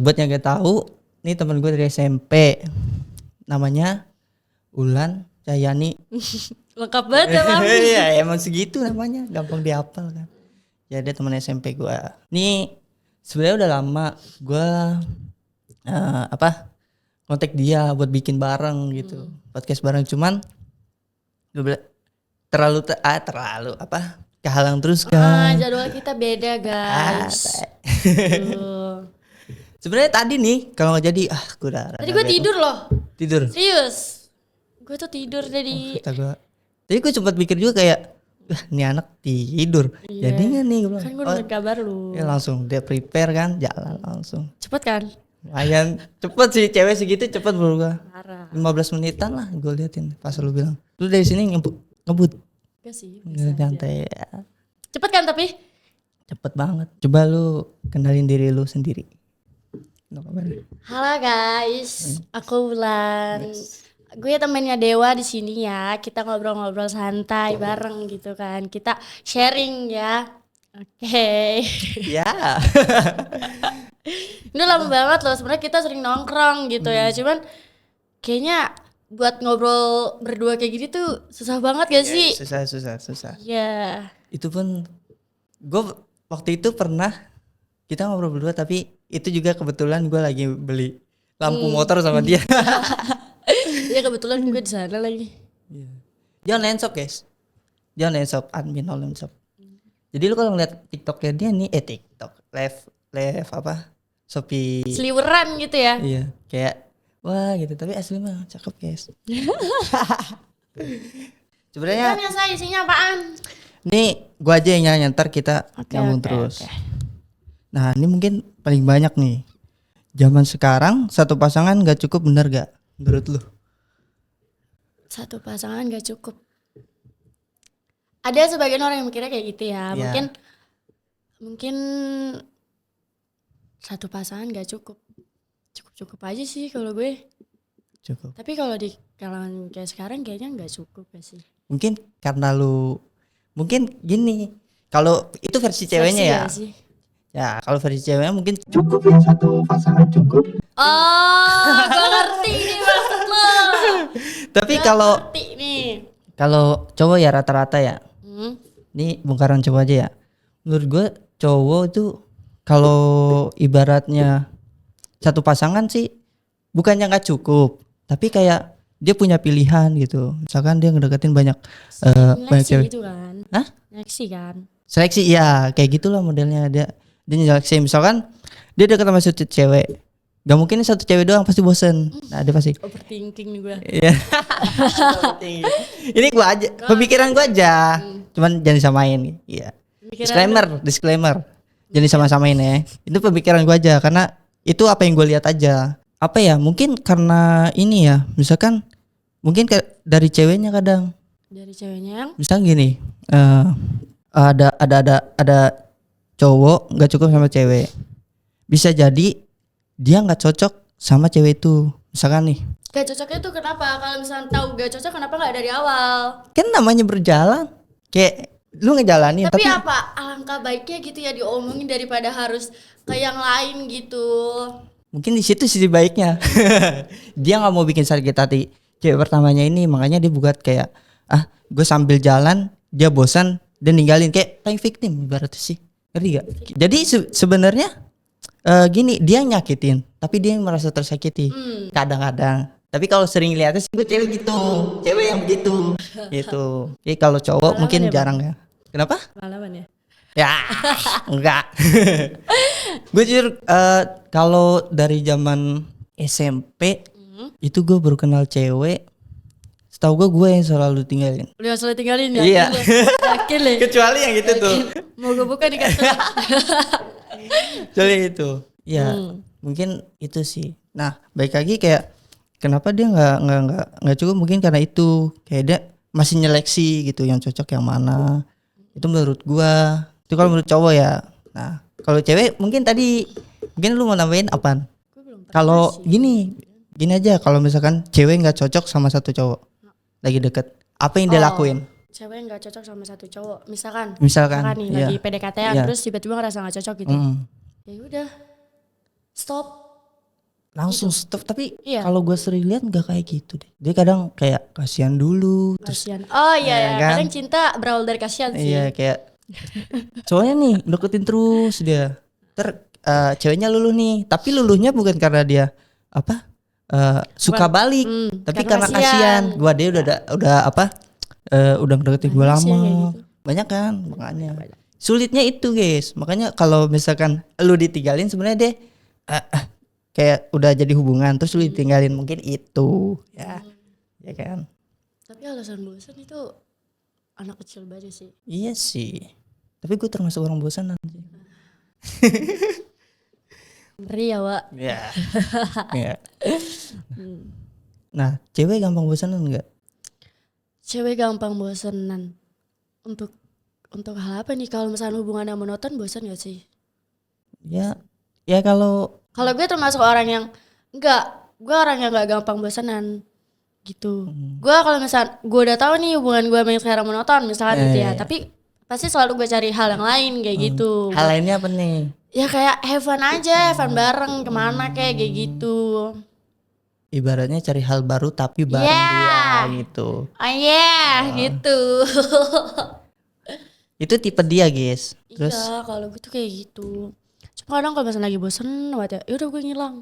Buat yang gak tahu, nih teman gue dari SMP, namanya Ulan Cahyani. Lengkap banget ya Bang. Iya emang segitu namanya, gampang dihafal kan. Ya dia teman SMP gue. Nih sebenarnya udah lama gue kontak dia buat bikin bareng gitu, podcast bareng. Cuman gue terlalu kehalang terus kan. Jadwal kita beda guys. Sebenarnya tadi nih kalau nggak jadi gue udah Tadi gue tidur loh. Tidur. Serius. Gue tuh tidur tadi. Jadi gue sempat mikir juga kayak nih anak tidur. Iya. Jadi nggak nih gue bilang. Kan gue nungguin kabar lu. Ya langsung dia prepare kan, jalan langsung. Cepet kan? Lumayan cepet sih, cewek segitu cepet bro gue. Parah. 15 menitan lah gue liatin pas lu bilang. Lu dari sini ngebut. Gak sih. Santai ya. Cepet kan tapi? Cepet banget. Coba lu kenalin diri lu sendiri. Halo guys, aku Ulan. Gue temennya Dewa di sini ya. Kita ngobrol-ngobrol santai bareng gitu kan. Kita sharing ya. Oke. Ya. Ini lama banget loh. Sebenarnya kita sering nongkrong gitu ya. Cuman kayaknya buat ngobrol berdua kayak gini tuh susah banget gak sih? Susah. Iya. Itu pun gue waktu itu pernah kita ngobrol berdua, tapi itu juga kebetulan gue lagi beli lampu motor sama dia. Iya kebetulan gue di sana lagi. Jangan Lenshop guys. Jangan Lenshop, admin Lenshop. Jadi lu kalau ngeliat TikToknya dia nih, TikTok live Shopee. Seliweran gitu ya. Iya, kayak wah gitu, tapi asli mah cakep guys. Sebenarnya Kan saya isinya apaan? Nih gua aja yang nyanyi, ntar kita nyambung terus. Nah ini mungkin paling banyak nih. Zaman sekarang satu pasangan gak cukup, bener gak menurut lu? Satu pasangan gak cukup. Ada sebagian orang yang mikirnya kayak gitu ya. Mungkin satu pasangan gak cukup. Cukup aja sih kalau gue. Cukup. Tapi kalau di kalangan kayak sekarang kayaknya gak cukup ya sih. Mungkin karena lu mungkin gini. Kalau itu versi ceweknya ya. Sih? Ya kalau versi ceweknya mungkin cukup ya, satu pasangan cukup. Oh, gue ngerti nih maksud lo. Tapi kalau cowok ya rata-rata ya. Ini bongkaran cowok aja ya. Menurut gue cowok itu kalau ibaratnya satu pasangan sih bukannya nggak cukup, tapi kayak dia punya pilihan gitu. Misalkan dia ngedeketin banyak cewek. Gitu kan? Hah? Seleksi kan? Seleksi ya, kayak gitulah modelnya. Dia seleksi. Misalkan dia dekat sama satu cewek, gak mungkin satu cewek doang, pasti bosen. Nah dia pasti overthinking nih gue. Iya. Ini gue aja, pemikiran gue aja. Cuman jangan disamain. Iya. Disclaimer. Jangan disama-samain ya. Itu pemikiran gue aja, karena itu apa yang gue lihat aja. Apa ya? Mungkin karena ini ya. Misalkan mungkin dari ceweknya kadang. Dari ceweknya yang? Misal gini, ada cowok nggak cukup sama cewek. Bisa jadi dia nggak cocok sama cewek itu. Misalkan nih. Gak cocoknya tuh kenapa? Kalau misalnya tahu gak cocok kenapa nggak dari awal? Kan namanya berjalan. Kayak lu ngejalanin. Tapi apa? Alangkah baiknya gitu ya diomongin daripada harus ke yang lain gitu. Mungkin di situ sisi baiknya. Dia nggak mau bikin sakit hati cewek pertamanya ini, makanya dia buat kayak gue sambil jalan dia bosan dan ninggalin, kayak playing victim ibaratnya sih. Ngerti gak? Jadi sebenarnya gini, dia nyakitin tapi dia yang merasa tersakiti kadang-kadang. Tapi kalau sering lihatnya sih gue cewek yang begitu gitu. Jadi kalau cowok mungkin jarang ya. Kenapa? Pengalaman ya? Ya enggak. Gue jujur kalau dari zaman SMP itu gue baru kenal cewek. Setahu gue yang selalu tinggalin. Udah selalu tinggalin ya? Iya. Yakin deh. Kecuali yang itu tuh. Mau gue buka di kantor. Kecuali itu. Ya mungkin itu sih. Nah baik lagi kayak kenapa dia nggak cukup, mungkin karena itu kayak dia masih nyeleksi gitu yang cocok yang mana. Itu menurut gua. Itu kalau menurut cowok ya. Nah kalau cewek mungkin lu mau nambahin apaan? Kalau gini aja, kalau misalkan cewek nggak cocok sama satu cowok lagi deket, apa yang dia lakuin? Cewek nggak cocok sama satu cowok, misalkan nih iya. lagi PDKT terus tiba-tiba ngerasa nggak cocok gitu. Ya udah, stop. Langsung stop. Tapi Iya. kalau gue sering lihat nggak kayak gitu deh. Dia kadang kayak kasihan dulu. Terus Kasihan. Oh iya ya, kan? kadang cinta berawal dari kasihan sih. iya kayak soalnya nih deketin terus dia. Ceweknya luluh nih. Tapi luluhnya bukan karena dia apa suka balik, tapi karena kasihan. Gua dia udah ngedeketin gue lama. Gitu. Banyak kan makanya. Sulitnya itu guys. Makanya kalau misalkan lu ditinggalin sebenarnya deh kayak udah jadi hubungan terus lu ditinggalin mungkin itu ya. Ya kan? Tapi alasan bosan itu anak kecil banget sih. Iya sih. Tapi gue termasuk orang bosanan sih. Ngeri ya, Wak. Iya. Iya. Nah, cewek gampang bosanan enggak? Cewek gampang bosenan. Untuk hal apa nih? Kalau misalnya hubungannya monoton bosan gak sih? Ya kalau Gue termasuk orang yang gue orang yang gak gampang bosenan gitu. Gue kalau misalnya gue udah tahu nih hubungan gue yang sekarang monoton misalkan gitu ya, tapi pasti selalu gue cari hal yang lain kayak gitu. hal lainnya apa nih? Ya kayak have fun aja, have fun bareng kemana kayak gitu. Ibaratnya cari hal baru tapi bareng dia gitu. Oh yeah, gitu. Itu tipe dia guys. Terus Iya, kalau gue tuh kayak gitu. Cuma kadang kalau misalnya lagi bosen banget ya udah gue ngilang.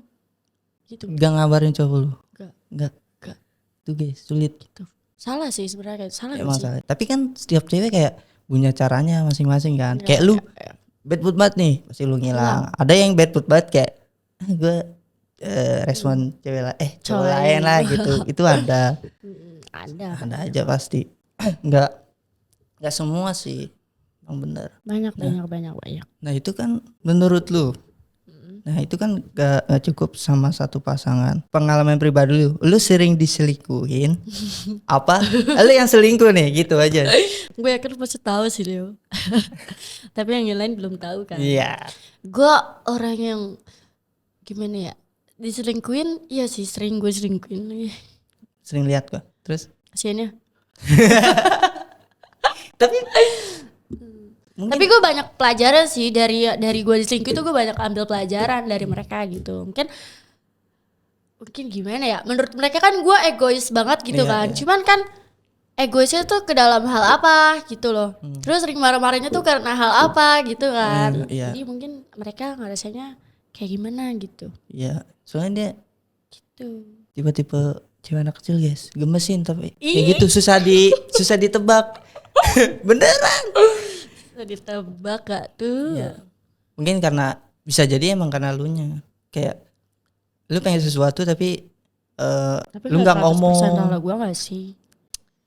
Gitu. gak ngabarin cowok lu? Enggak. Tuh guys sulit Gitu. Salah sih sebenarnya kayak salah emang sih. salah. Tapi kan setiap cewek kayak punya caranya masing-masing kan. Kayak lu bad mood banget nih pasti lu ngilang. Ada yang bad mood banget kayak gue respon cowok lain lah gitu. Itu ada aja pasti. Nggak semua sih yang benar. Banyak. Nah itu kan menurut lu. Nah itu kan gak cukup sama satu pasangan. Pengalaman pribadi lu sering diselingkuhin apa? Lu yang selingkuh nih gitu aja. Gue yakin pasti tahu sih Leo. Tapi yang lain belum tahu kan. Iya. Gue orang yang gimana ya? Diselingkuhin, iya sih sering gue selingkuhin. Sering lihat gua. Terus? Kasiannya. Tapi gue banyak pelajaran sih dari gue diselingkuh itu gue banyak ambil pelajaran dari mereka gitu. Mungkin gimana ya? Menurut mereka kan gue egois banget gitu kan. Cuman kan egoisnya tuh ke dalam hal apa gitu loh. Terus sering marah-marahnya tuh karena hal apa gitu kan. Jadi mungkin mereka ngerasanya kayak gimana gitu. Iya, soalnya dia Gitu. tipe-tipe cewek anak kecil guys, gemesin tapi kayak gitu susah ditebak. Beneran. Ditebak gak tuh? Ya. Mungkin karena bisa jadi emang karena lunya kayak lu pengen sesuatu tapi lu nggak ngomong. Salah gue gak sih?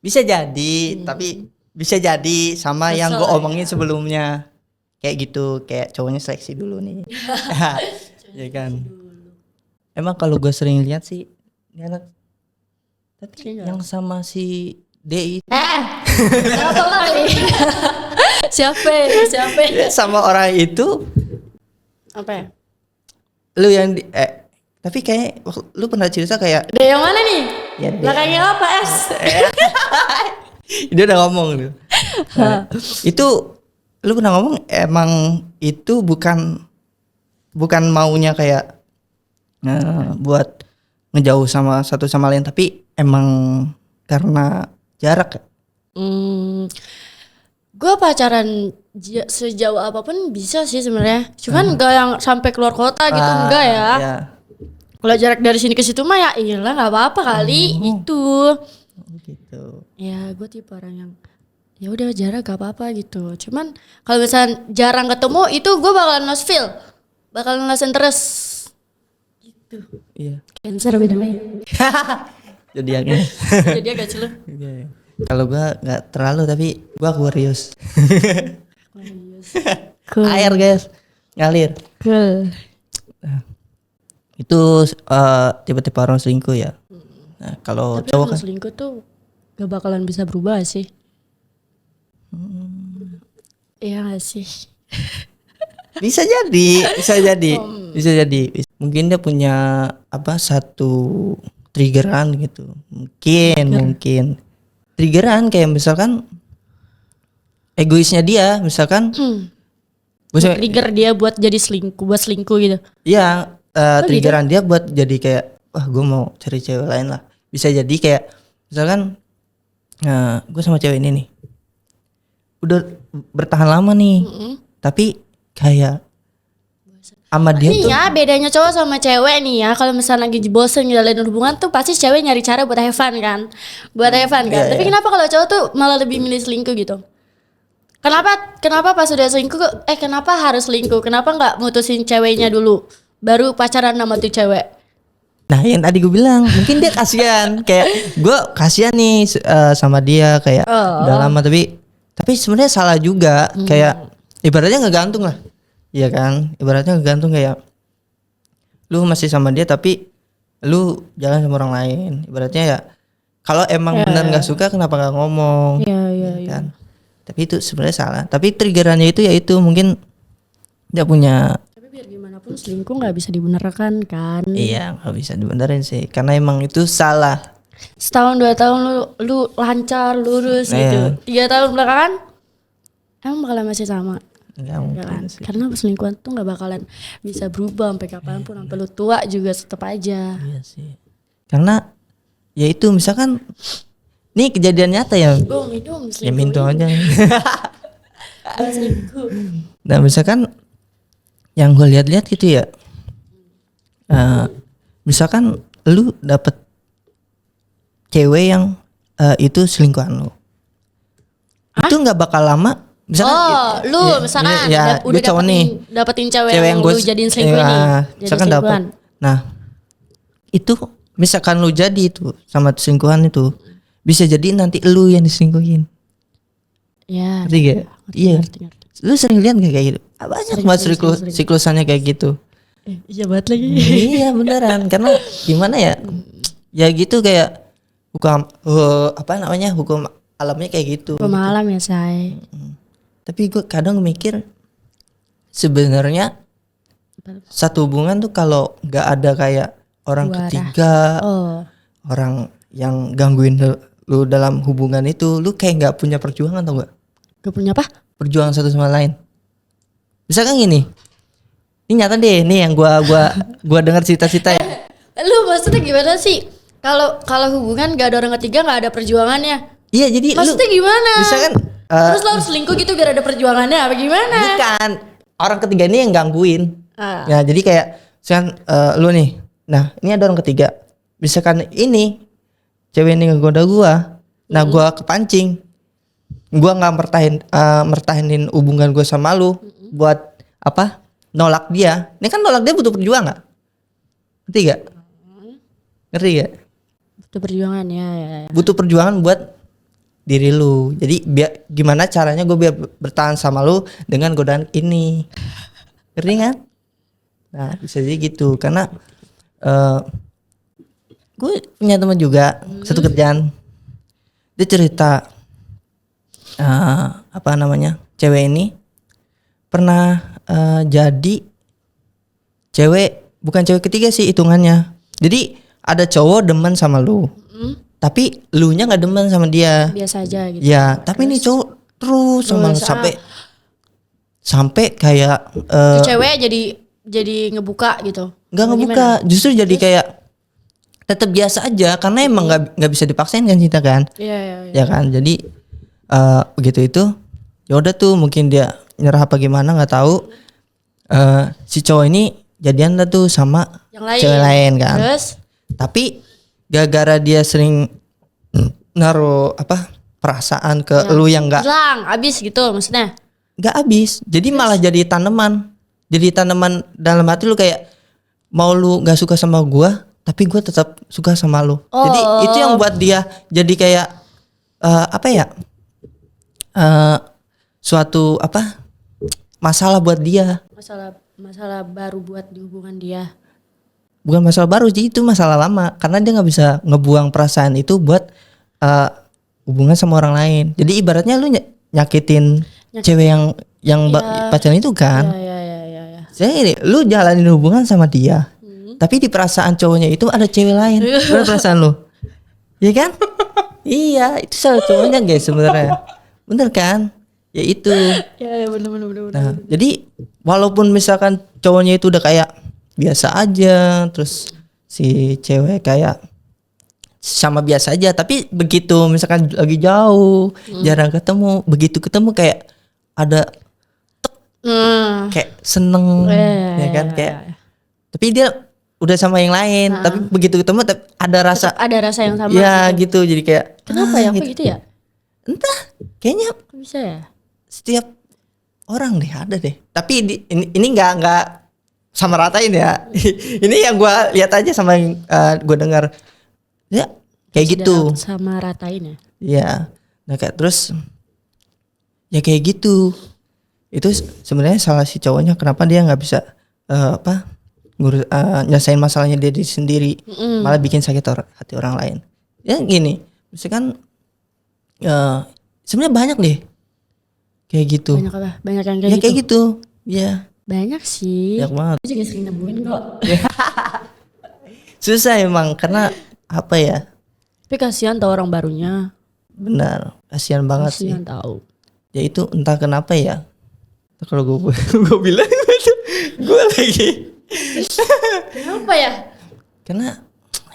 Bisa jadi, tapi bisa jadi sama yang gue omongin sebelumnya. Kayak gitu, kayak cowoknya seleksi dulu nih. Ya kan. Emang kalau gue sering lihat sih ini anak tapi yang sama si D itu Apa lagi? Siapa? sama orang itu Apa ya? lu yang tapi kayak lu pernah cerita kayak Ada yang mana nih? ya Belakangnya apa S? dia udah ngomong tuh. Nah, itu lu pernah ngomong emang itu bukan maunya kayak buat ngejauh sama satu sama lain tapi emang karena jarak ya? Gue pacaran sejauh apapun bisa sih sebenarnya. Cuman gak yang sampai keluar kota gitu enggak ya. Iya. Kalau jarak dari sini ke situ mah ya iyalah nggak apa-apa kali gitu. Gitu. Ya gue tipe orang yang ya udah jarak gak apa-apa gitu. Cuman kalau misalnya jarang ketemu itu gue bakalan lost feel, bakalan lost interest. Gitu. Iya. Cancer beda lagi. Jadi agak Jadi agak celuh. kalau gua nggak terlalu tapi gua Aquarius. Cool. Air guys ngalir. Cool. Itu tipe-tipe orang selingkuh ya. Nah kalau Tapi cowok orang kan selingkuh tuh gak bakalan bisa berubah sih. Iya gak sih? bisa jadi. Mungkin dia punya satu triggeran gitu. Mungkin triggeran kayak misalkan egoisnya dia misalkan Trigger dia buat jadi selingkuh gitu. Iya triggeran dia buat jadi kayak wah gue mau cari cewek lain lah. Bisa jadi kayak misalkan gue sama cewek ini nih udah bertahan lama nih, tapi kayak sama dia tuh ya bedanya cowok sama cewek nih ya, kalau misalnya lagi bosen ngejalanin hubungan tuh pasti cewek nyari cara buat have fun kan, tapi kenapa kalau cowok tuh malah lebih milih selingkuh gitu? Kenapa pas udah selingkuh kenapa harus selingkuh, kenapa nggak mutusin ceweknya dulu baru pacaran sama tuh cewek? Nah yang tadi gue bilang mungkin dia kasihan, kayak gue kasihan nih sama dia kayak udah lama tapi sebenarnya salah juga, kayak ibaratnya ngegantung lah, iya kan, ibaratnya ngegantung kayak lu masih sama dia tapi lu jalan sama orang lain, ibaratnya ya kalau emang benar nggak suka kenapa nggak ngomong, kan? Tapi itu sebenarnya salah, tapi triggerannya itu mungkin dia punya. Tapi biar gimana pun selingkuh nggak bisa dibenarkan kan? Iya nggak bisa dibenerin sih, karena emang itu salah. Setahun 2 tahun lu lancar lurus gitu, 3 tahun belakangan emang bakalan masih sama. Nggak mungkin kan? sih. Karena selingkuhan tuh nggak bakalan bisa berubah sampai kapanpun, sampai lu tua juga tetap aja. Iya sih, karena ya itu misalkan nih kejadian nyata ya, minum ya minum aja. selingkuh. Nah misalkan yang gue lihat-lihat gitu ya, misalkan lu dapet cewek yang itu selingkuhan lu, itu nggak bakal lama. Misalkan, misalkan udah dapetin cewek yang lu jadiin selingkuh ini, misalkan dapet. Nah itu misalkan lu jadi itu sama selingkuhan itu, bisa jadi nanti lu yang diselingkuhin. Ya. Ngerti gak? Iya. Lu sering lihat gak kayak gitu? Banyak banget siklusannya kayak gitu. Iya banget lagi. Iya beneran, karena gimana ya? Ya gitu kayak hukum hukum alamnya kayak gitu. Hukum alam ya say. Tapi gue kadang mikir sebenarnya satu hubungan tuh kalau nggak ada kayak orang ketiga, orang yang gangguin lu dalam hubungan itu, lu kayak nggak punya perjuangan atau nggak? Gak punya apa? Perjuangan satu sama lain. Misalkan gini, ini nyata deh, nih yang gua dengar cerita-cerita ya. Lu maksudnya gimana sih? Kalau hubungan gak ada orang ketiga, gak ada perjuangannya. Iya, jadi maksudnya gimana? Misalkan terus lo harus selingkuh gitu biar ada perjuangannya apa gimana? Bukan, orang ketiga ini yang gangguin. Ya, jadi kayak misalkan lu nih. Nah, ini ada orang ketiga. Misalkan ini cewek ini ngegoda gua. Nah, gua kepancing. Gua enggak mertahanin hubungan gua sama lu buat apa? Nolak dia. Ini kan nolak dia butuh perjuangan enggak? Ngerti gak? Ngerti gak? Butuh perjuangan ya. Butuh perjuangan buat diri lu. Jadi gimana caranya gue biar bertahan sama lu dengan godaan ini. Ngerti kan? Nah bisa jadi gitu. Karena gue punya teman juga satu kerjaan. Dia cerita cewek ini pernah jadi bukan cewek ketiga sih hitungannya. Jadi ada cowok demen sama lu, tapi lu nya nggak demen sama dia. Biasa aja gitu. Ya, tapi ini cowok terus sama sampai kayak cewek jadi ngebuka gitu. Nggak ngebuka, justru jadi kayak tetap biasa aja karena emang nggak bisa dipaksain kan cinta kan. Iya. Ya kan, jadi begitu itu, ya udah tuh mungkin dia nyerah apa gimana nggak tahu. Si cowok ini jadian lah tuh sama cewek lain kan. Terus? Tapi gara-gara dia sering naruh perasaan ke lu yang nggak hilang, abis gitu maksudnya? Nggak abis, jadi malah jadi tanaman dalam hati lu, kayak mau lu nggak suka sama gua, tapi gua tetap suka sama lu. Jadi itu yang buat dia jadi kayak suatu masalah buat dia. Masalah baru buat di hubungan dia. Bukan masalah baru, jadi itu masalah lama karena dia nggak bisa ngebuang perasaan itu buat hubungan sama orang lain. Jadi ibaratnya lu nyakitin cewek yang pacaran itu kan. Iya. Jadi lu jalanin hubungan sama dia, tapi di perasaan cowoknya itu ada cewek lain. Bener perasaan lu? Iya kan? Iya, itu salah cowoknya guys sebenarnya. Bener kan? Ya itu. Ya bener. Nah, jadi walaupun misalkan cowoknya itu udah kayak biasa aja, terus si cewek kayak sama biasa aja, tapi begitu misalkan lagi jauh, jarang ketemu, begitu ketemu kayak ada kayak seneng, ya kan, kayak tapi dia udah sama yang lain, tapi begitu ketemu ada rasa, ada rasa yang sama ya gitu, jadi kayak kenapa ya kok gitu ya, entah, kayaknya bisa ya, setiap orang deh ada deh, tapi ini nggak sama ratain ya. Ini yang gue lihat aja sama yang gue dengar ya kayak gitu sama ratain ya. Iya, nah kayak terus ya kayak gitu, itu sebenarnya salah si cowoknya, kenapa dia nggak bisa nyelesain masalahnya dia sendiri, malah bikin sakit hati orang lain. Ya gini, misalkan sebenarnya banyak deh kayak gitu. Banyak apa? Banyak yang kayak kayak gitu. Ya. Banyak sih. Banyak banget. Aku juga sering nemuin kok. Susah emang karena apa ya? Tapi kasihan tau orang barunya. Benar, kasihan banget sih. Kasihan tahu. Ya itu entah kenapa ya. Kalau gue bilang gue lagi. Kenapa ya? Karena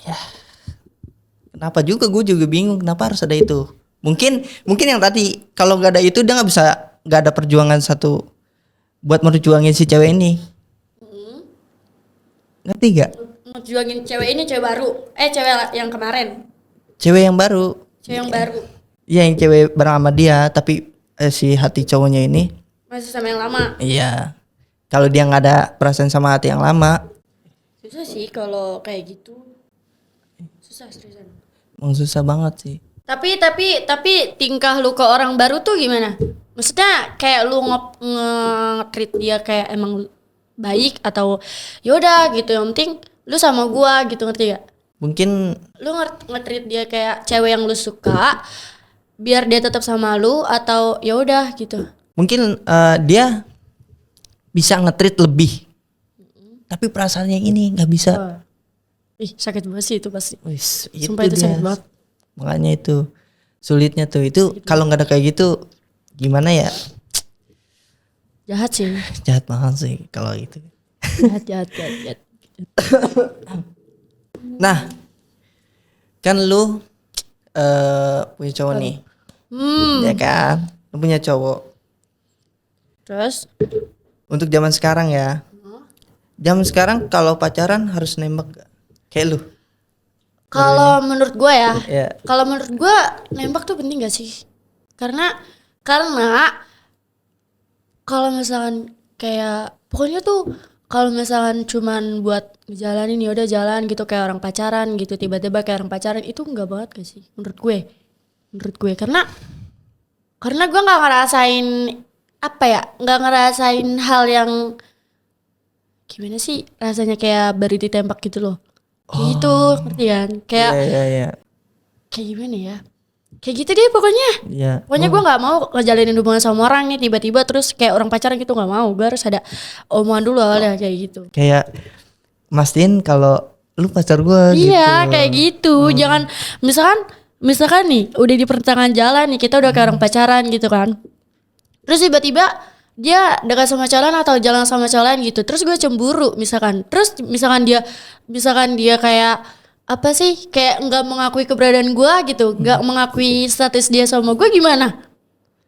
ya kenapa juga, gue juga bingung kenapa harus ada itu. Mungkin yang tadi kalau nggak ada itu dia nggak ada perjuangan satu buat merjuangin si cewek ini. Ngerti gak? Merjuangin cewek ini, cewek baru. Cewek yang kemarin. Cewek yang baru. Cewek yang baru. Iya, yang cewek bareng sama dia, tapi si hati cowoknya ini masih sama yang lama. Iya. Kalau dia nggak ada perasaan sama hati yang lama. Susah sih kalau kayak gitu. Susah seriusan. Emang susah banget sih. Tapi tingkah lu ke orang baru tuh gimana? Maksudnya kayak lu nge-treat dia kayak emang baik atau yaudah gitu, yang penting lu sama gua gitu, ngerti gak? Mungkin lu nge-treat dia kayak cewek yang lu suka biar dia tetap sama lu atau yaudah gitu. Mungkin dia bisa nge-treat lebih. Tapi perasaannya ini nggak bisa. Ih, sakit banget sih itu pasti. Sumpah itu sakit banget. Makanya itu sulitnya tuh. Itu kalau nggak ada kayak gitu gimana ya? Jahat sih. Jahat banget sih kalau itu. Jahat. Nah, kan lu punya cowok nih. Ya kan? Lu punya cowok. Terus? Untuk zaman sekarang ya. Zaman sekarang kalau pacaran harus nembak gak? Kayak lu. Kalau menurut gue ya, Kalau menurut gue nembak tuh penting gak sih? Karena kalau misalkan kayak pokoknya tuh kalau misalkan cuman buat ngejalanin ya udah jalan gitu kayak orang pacaran gitu, tiba-tiba kayak orang pacaran itu enggak banget gak sih menurut gue karena gue nggak ngerasain nggak ngerasain hal yang gimana sih rasanya kayak baru ditembak gitu loh. Kayak gitu, ngerti kan? Kayak kayak gimana ya? Kayak gitu deh pokoknya. Pokoknya gue nggak mau ngejalanin hubungan sama orang nih tiba-tiba terus kayak orang pacaran gitu, nggak mau. Gue harus ada omongan dulu awalnya kayak gitu. Kayak mastiin kalau lu pacar gue gitu. Iya kayak gitu. Jangan misalkan nih udah di pertengahan jalan nih, kita udah kayak orang pacaran gitu kan. Terus tiba-tiba dia dekat sama calon atau jalan sama calon gitu, terus gue cemburu misalkan, terus misalkan dia kayak apa sih, kayak nggak mengakui keberadaan gue gitu, nggak mengakui status dia sama gue, gimana?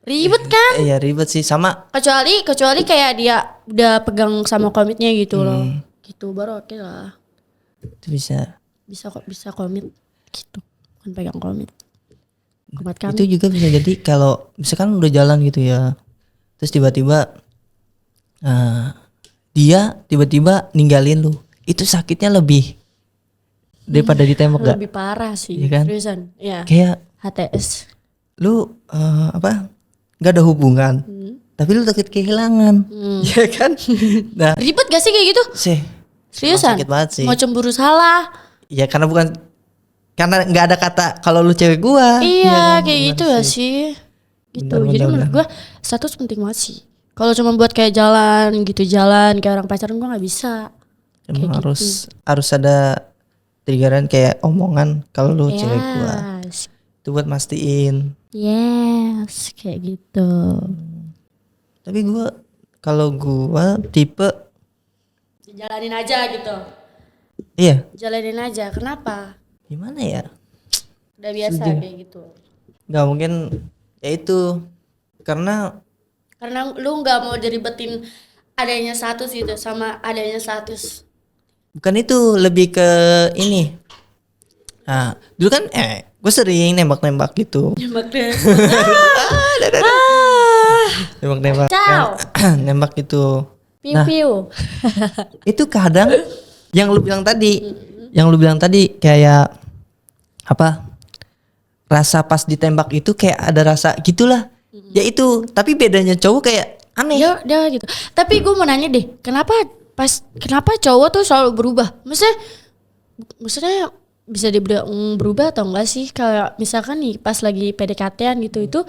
Ribet kan? Iya ribet sih, sama kecuali kayak dia udah pegang sama komitnya gitu loh, gitu baru oke lah. Itu bisa komit gitu, kan pegang komit. Itu juga bisa jadi kalau misalkan udah jalan gitu ya, terus tiba-tiba dia tiba-tiba ninggalin lu, itu sakitnya lebih daripada ditembak gak? Lebih parah sih, ya kan? Seriusan, ya. Kayak HTS. Lu gak ada hubungan, tapi lu takut kehilangan, ya kan? Nah, ribet gak sih kayak gitu? Seriusan? Sakit banget sih. Mau cemburu salah? Ya karena nggak ada kata kalau lu cewek gua. Iya, kayak gitu gak sih? Gitu. Jadi menurut gua status penting banget sih. Kalau cuma buat kayak jalan kayak orang pacaran, gua nggak bisa. Emang harus ada triggeran kayak omongan kalau lu cewek gua. Itu buat mastiin. Yes, kayak gitu. Tapi kalau gua tipe Jalanin aja gitu. Iya. Jalanin aja. Kenapa? Gimana ya? Udah biasa kayak gitu. Nggak mungkin ya itu karena lu nggak mau diribetin adanya status gitu sama adanya status. bukan itu, lebih ke ini. Nah, dulu kan gue sering nembak-nembak gitu. Nembak-nembak kan. Nembak gitu. Piu-piu. Itu kadang yang lu bilang tadi kayak apa? Rasa pas ditembak itu kayak ada rasa gitulah. Ya itu, tapi bedanya cowok kayak aneh. Ya udah gitu. Tapi gue mau nanya deh, kenapa cowok tuh selalu berubah? Maksudnya bisa dibilang berubah atau enggak sih? Kayak misalkan nih pas lagi PDKT-an gitu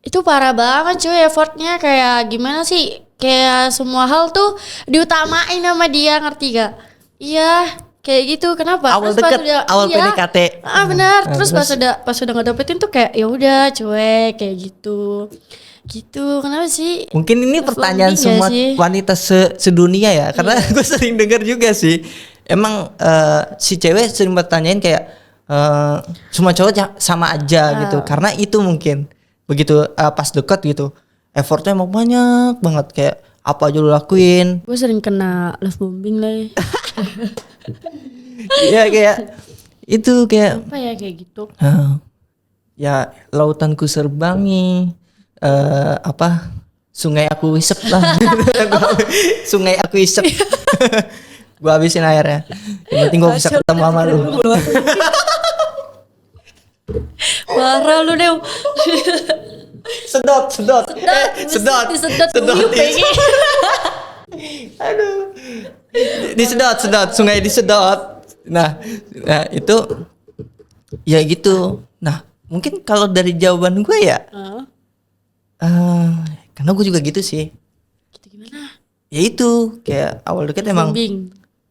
itu parah banget cuy, effortnya kayak gimana sih? Kayak semua hal tuh diutamain sama dia, ngerti gak? Iya, kayak gitu. Kenapa? Awal deket, awal PDKT. Benar. Terus pas udah ngedapetin tuh kayak ya udah cuek kayak gitu. Gitu. Kenapa sih? Mungkin ini pertanyaan semua wanita sedunia ya, karena gue sering dengar juga sih. Emang si cewek sering bertanyain kayak semua cowok sama aja gitu, karena itu mungkin begitu pas deket gitu effortnya emang banyak banget, kayak apa aja lu lakuin. Gue sering kena love bombing lah. Ya kayak itu kayak apa ya kayak gitu. Ya lautanku serbangi, apa sungai aku isep lah. Sungai aku isep. Gue habisin airnya. Yang penting gue bisa ketemu sama lu. Parah lu deh. Sedot. Disedot. Aduh. Disedot, sungai disedot. Nah itu ya gitu. Nah, mungkin kalau dari jawaban gue ya, karena gue juga gitu sih. Gitu gimana? Ya itu kayak awal deket emang.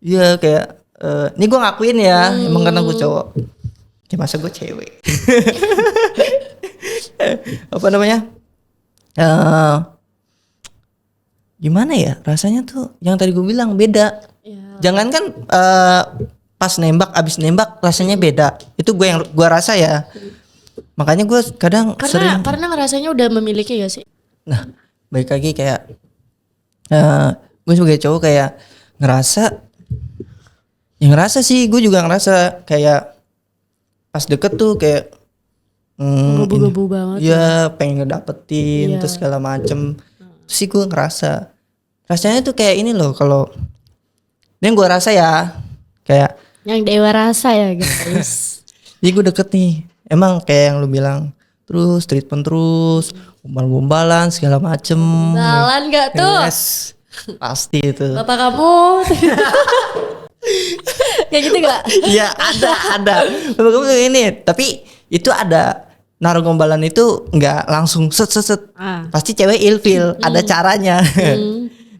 Iya kayak, ini gue ngakuin ya, emang karena gue cowok. Ya masa gue cewek. Apa namanya? Gimana ya rasanya tuh yang tadi gue bilang beda. Jangankan pas nembak, abis nembak rasanya beda. Itu gue rasa ya. Makanya gue kadang karena ngerasanya udah memiliki gak sih? Nah, balik lagi kayak gue sebagai cowok kayak ngerasa sih, gue juga ngerasa kayak pas deket tuh kayak gebu-gebu banget. Ya pengen ngedapetin terus segala macem. Terus sih gue ngerasa rasanya tuh kayak ini loh, kalau yang gue rasa ya kayak yang dewa rasa ya guys. Jadi gue deket nih, emang kayak yang lu bilang, terus treatment terus, gombal-gombalan segala macem. Gombalan gak tuh? Yes, pasti itu. Bapak kamu kayak gitu gak? Iya ada. Bapak kamu kayak ini, tapi itu ada naruh gombalan itu nggak langsung set. Pasti cewek ilfil, ada caranya.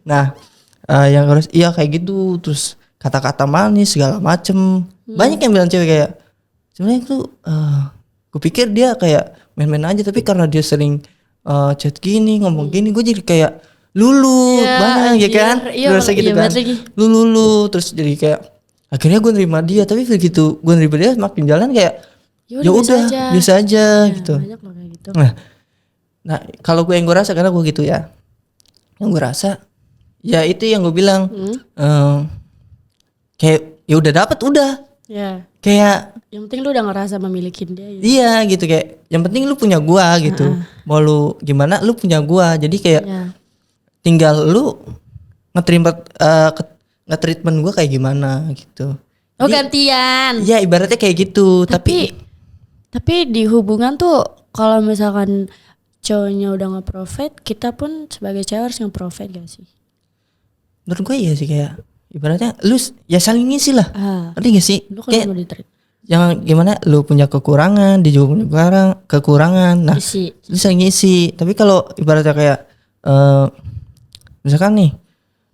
Nah, yang harus kayak gitu, terus kata-kata manis segala macem. Banyak yang bilang cewek kayak sebenarnya itu gue pikir dia kayak main-main aja, tapi karena dia sering chat gini, ngomong gini, gue jadi kayak lulu banyak ya kan. Terus gitu kan. Lulu terus jadi kayak akhirnya gue nerima dia, tapi begitu gue nerima dia makin jalan kayak ya udah biasa aja gitu. Banyak loh kayak gitu. Nah kalau gue yang gue rasa, karena gue gitu ya, yang gue rasa ya itu yang gue bilang kayak ya udah dapet udah. Kayak yang penting lu udah ngerasa memiliki dia gitu. Iya gitu, kayak yang penting lu punya gua gitu. Mau lu gimana lu punya gua. Jadi kayak tinggal lu nge-treatment gua kayak gimana gitu. Oh jadi, gantian. Iya ibaratnya kayak gitu. Tapi di hubungan tuh kalau misalkan cowoknya udah nge-provide, kita pun sebagai cewek harus nge-provide gak sih? Menurut gue iya sih, kayak ibaratnya lu ya saling ngisi lah. Ngerti gak sih? Lu kan mau di-treat. Yang gimana lu punya kekurangan, dia juga punya kekurangan. Nah, lu saling ngisi. Tapi kalau ibaratnya kayak misalkan nih,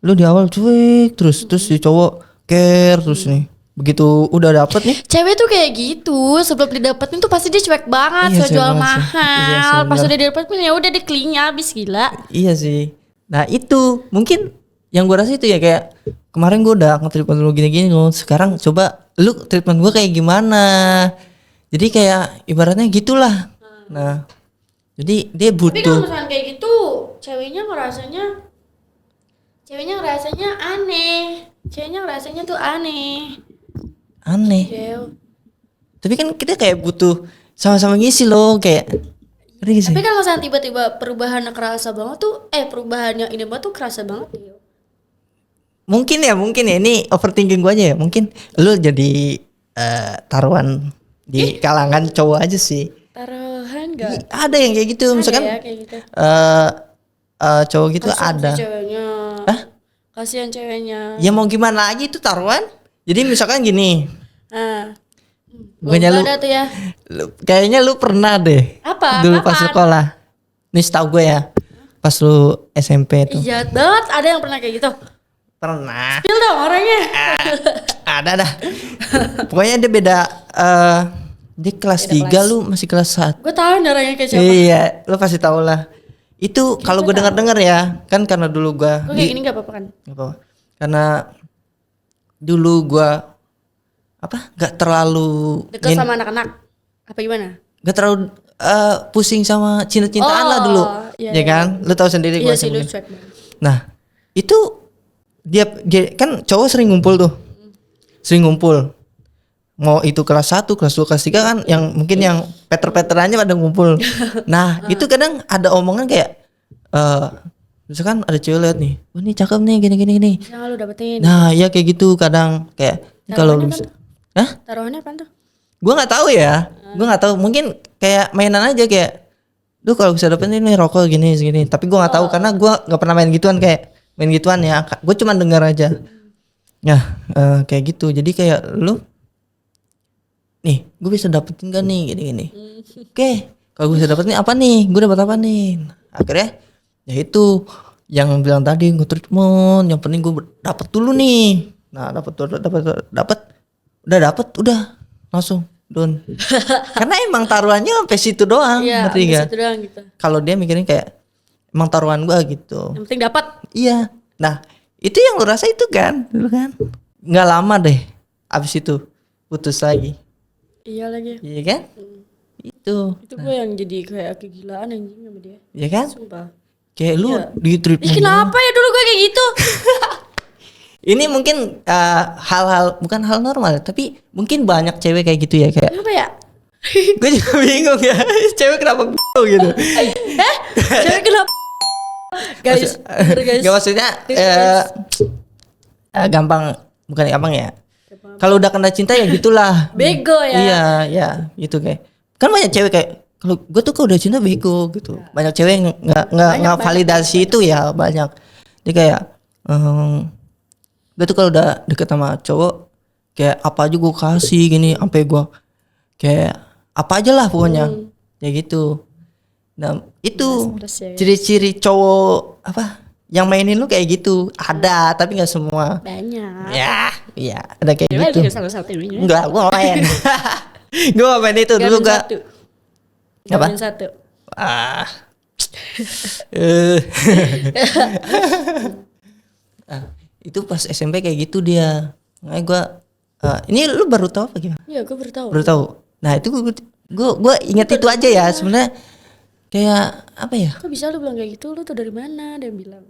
lu di awal cuek terus si cowok care terus nih. Begitu udah dapet nih, cewek tuh kayak gitu, sebelum didapetin tuh pasti dia cuek banget, so jual mahal. Pas udah didapetin ya udah dikelinya habis, gila. Iya sih. Nah itu mungkin yang gue rasa itu ya, kayak kemarin gue udah nge-treatment lu gini-gini loh, sekarang coba lu treatment gue kayak gimana. Jadi kayak ibaratnya gitulah. Nah, jadi dia butuh. Tapi kalau misalkan kayak gitu, ceweknya ngerasanya aneh. Ceweknya ngerasanya tuh aneh. Tapi kan kita kayak butuh sama-sama ngisi loh, kayak. Tapi kalau misalkan tiba-tiba perubahannya kerasa banget tuh, perubahannya ini banget tuh kerasa banget ya. Mungkin ya ini overthinking gue aja ya. Mungkin lu jadi taruhan di kalangan cowok aja sih. Taruhan gak? Ada yang kayak gitu, misalkan ya, kayak gitu. Cowok gitu Kasian ada. Ceweknya. Kasian ceweknya. Ya mau gimana lagi itu taruhan. Jadi misalkan gini. Bukannya tuh ya. Kayaknya lu pernah deh. Apa? Dulu pas sekolah. Nih setahu gue ya. Pas lu SMP tuh. Iya banget, ada yang pernah kayak gitu. Pernah. Spill dong orangnya. Ada dah. Pokoknya dia beda. Dia kelas 3, lu masih kelas 1. Gue tahu orangnya kayak siapa. Iya, lu pasti tahu lah. Itu kalau gue dengar ya, kan karena dulu gue kayak gini gak apa-apa kan? Gak apa-apa. Karena dulu gue gak terlalu deket sama anak-anak. Apa gimana? Gak terlalu pusing sama cinta-cintaan lah dulu. Iya, kan? Lu tahu sendiri gue. Iya sih, lu cuek. Nah, itu dia kan cowok sering ngumpul tuh. Sering ngumpul. Mau itu kelas 1, kelas 2, kelas 3 kan yang mungkin yang peter-peterannya pada ngumpul. Nah, itu kadang ada omongan kayak misalkan ada cewek lihat nih, "Wah, ini cakep nih gini. Yang lu dapetin. Nah, ya kayak gitu kadang kayak kalau lu Taruhannya apa tuh? Gua enggak tahu ya. Gua enggak tahu, mungkin kayak mainan aja kayak lu kalau bisa dapetin ini rokok gini. Tapi gua enggak tahu karena gua enggak pernah main gituan ya. Gue cuma dengar aja. Nah, kayak gitu. Jadi kayak lu nih, gue bisa dapetin gak nih gini. Oke, kalau gue bisa dapetin apa nih? Gue dapat apa nih? Akhirnya ya itu yang bilang tadi nge-treatment, yang penting gue dapet dulu nih. Nah, udah langsung done. Karena emang taruhannya sampai situ doang, ngerti gak? Situ doang gitu. Kalau dia mikirin kayak emang taruhan gue gitu. Yang penting dapat. Iya. Nah, itu yang lu rasa itu kan, dulu kan? Nggak lama deh, abis itu putus lagi. Iya lagi. Iya kan? Itu gue yang jadi kayak kegilaan anjing sama dia. Iya kan? Sumpah. Kayak lu di treatment. Kenapa ya dulu gue kayak gitu? Ini mungkin hal-hal bukan hal normal, tapi mungkin banyak cewek kayak gitu ya kayak. Kenapa ya? Gue juga bingung ya. Cewek kenapa gitu? Cewek kenapa? Guys. Gak maksudnya gampang, bukan gampang ya. Kalau udah kena cinta ya gitulah. Bego ya. Iya, gitu kayak. Kan banyak cewek kayak kalau gue tuh kalau udah cinta bego gitu. Banyak cewek yang nggak validasi itu ya banyak. Dia kayak gue tuh kalau udah deket sama cowok kayak apa aja gue kasih gini, sampai gue kayak apa aja lah pokoknya. Ya gitu. Nah, itu ciri-ciri cowok yang mainin lu kayak gitu. Ada, tapi gak semua. Banyak. Ya, iya, ada kayak gitu. Enggak, gue gak main. Gue gak main itu dulu gak. Apa? Satu. Itu pas SMP kayak gitu dia. Makanya gue, ini lu baru tahu apa gimana? Iya, gue baru tahu. Baru tahu. Nah, itu gue ingat itu aja ya sebenarnya. Kayak apa ya? Kok bisa lu bilang kayak gitu? Lu tuh dari mana? Dia bilang.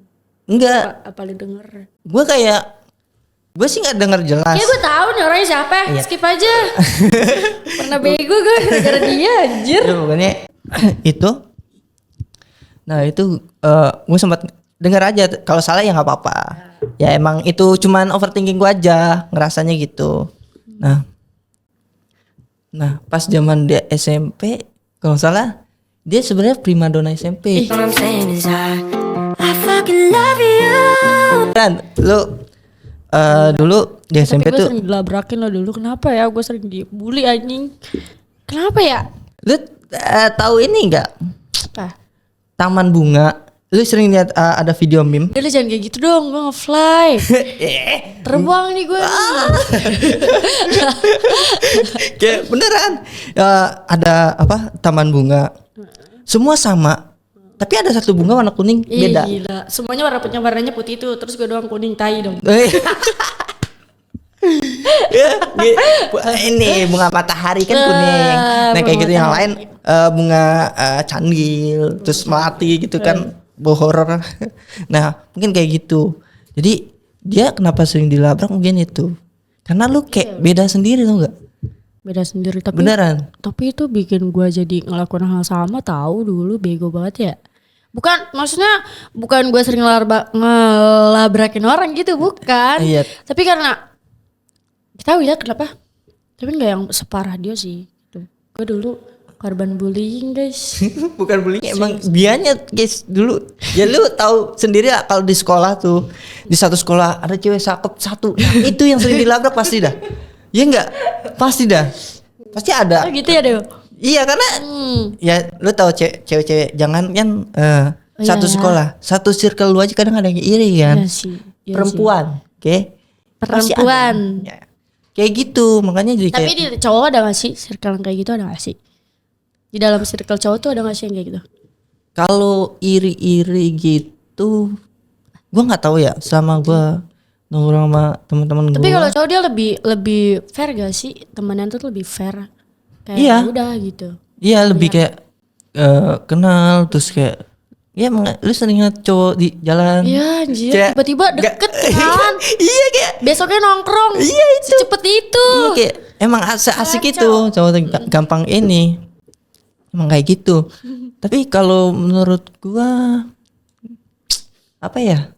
Enggak. Apa lu denger? Gue sih nggak denger jelas. Ya gue tahu nih orangnya siapa. Iya. Skip aja. Pernah bego gue gara-gara dia anjir. Ya, pokoknya itu. Nah itu gue sempat denger aja. Kalau salah ya nggak apa-apa. Ya emang itu cuman overthinking gue aja ngerasanya gitu. Nah pas zaman dia SMP kalau salah. Dia sebenarnya primadona SMP. Kan lu dulu di SMP tuh. Gue sering dilabrakin lo dulu. Kenapa ya? Gue sering dibully anjing. Kenapa ya? Lu tahu ini enggak? Apa? Taman Bunga. Lu sering lihat ada video meme? Lu jangan kayak gitu dong. Gue nge-fly. Terbang nih gue. Kayak beneran ada Taman Bunga. Semua sama. Tapi ada satu bunga warna kuning beda. Gila. Semuanya warnanya putih itu, terus gue doang kuning, tai dong. Ya, ini bunga matahari kan kuning. Nah kayak gitu yang lain bunga candil, terus melati gitu kan, horor. Nah mungkin kayak gitu. Jadi dia kenapa sering dilabrak mungkin itu. Karena lu kayak beda sendiri tuh enggak? Beda sendiri tapi beneran. Tapi itu bikin gua jadi ngelakuin hal sama, tahu dulu bego banget ya. Bukan gue sering ngelabrakin orang gitu, bukan. Iya. Tapi karena kita lihat kenapa. Tapi nggak yang separah dia sih. Gue dulu korban bullying guys. Bukan bullying, emang dianya guys dulu. Ya lu tahu sendiri lah kalau di sekolah tuh, di satu sekolah ada cewek cakep satu. Nah, itu yang sering dilabrak pasti dah. Iya enggak? Pasti dah. Pasti ada. Oh gitu ya Deo. Iya karena ya lu tahu cewek-cewek jangan kan satu sekolah, satu circle lu aja kadang ada yang iri kan. Iya sih, perempuan, oke? Perempuan. Ya. Kayak gitu, makanya jadi Tapi di cowok ada gak sih circle kayak gitu, ada gak sih? Di dalam circle cowok tuh ada gak sih yang kayak gitu? Kalau iri-iri gitu, gua nggak tahu ya, sama gua nongkrong sama teman-teman gua. Tapi kalau cowok dia lebih fair gak sih? Temenan tuh lebih fair. Kayak iya. Udah gitu. Iya lebih kayak kenal terus kayak ya lu sering liat cowok di jalan. Iya anjir tiba-tiba deket kan. Iya kayak besoknya nongkrong. Iya itu cepet itu. Iya kayak emang asik itu cowok gampang ini. Emang kayak gitu. Tapi kalau menurut gua apa ya,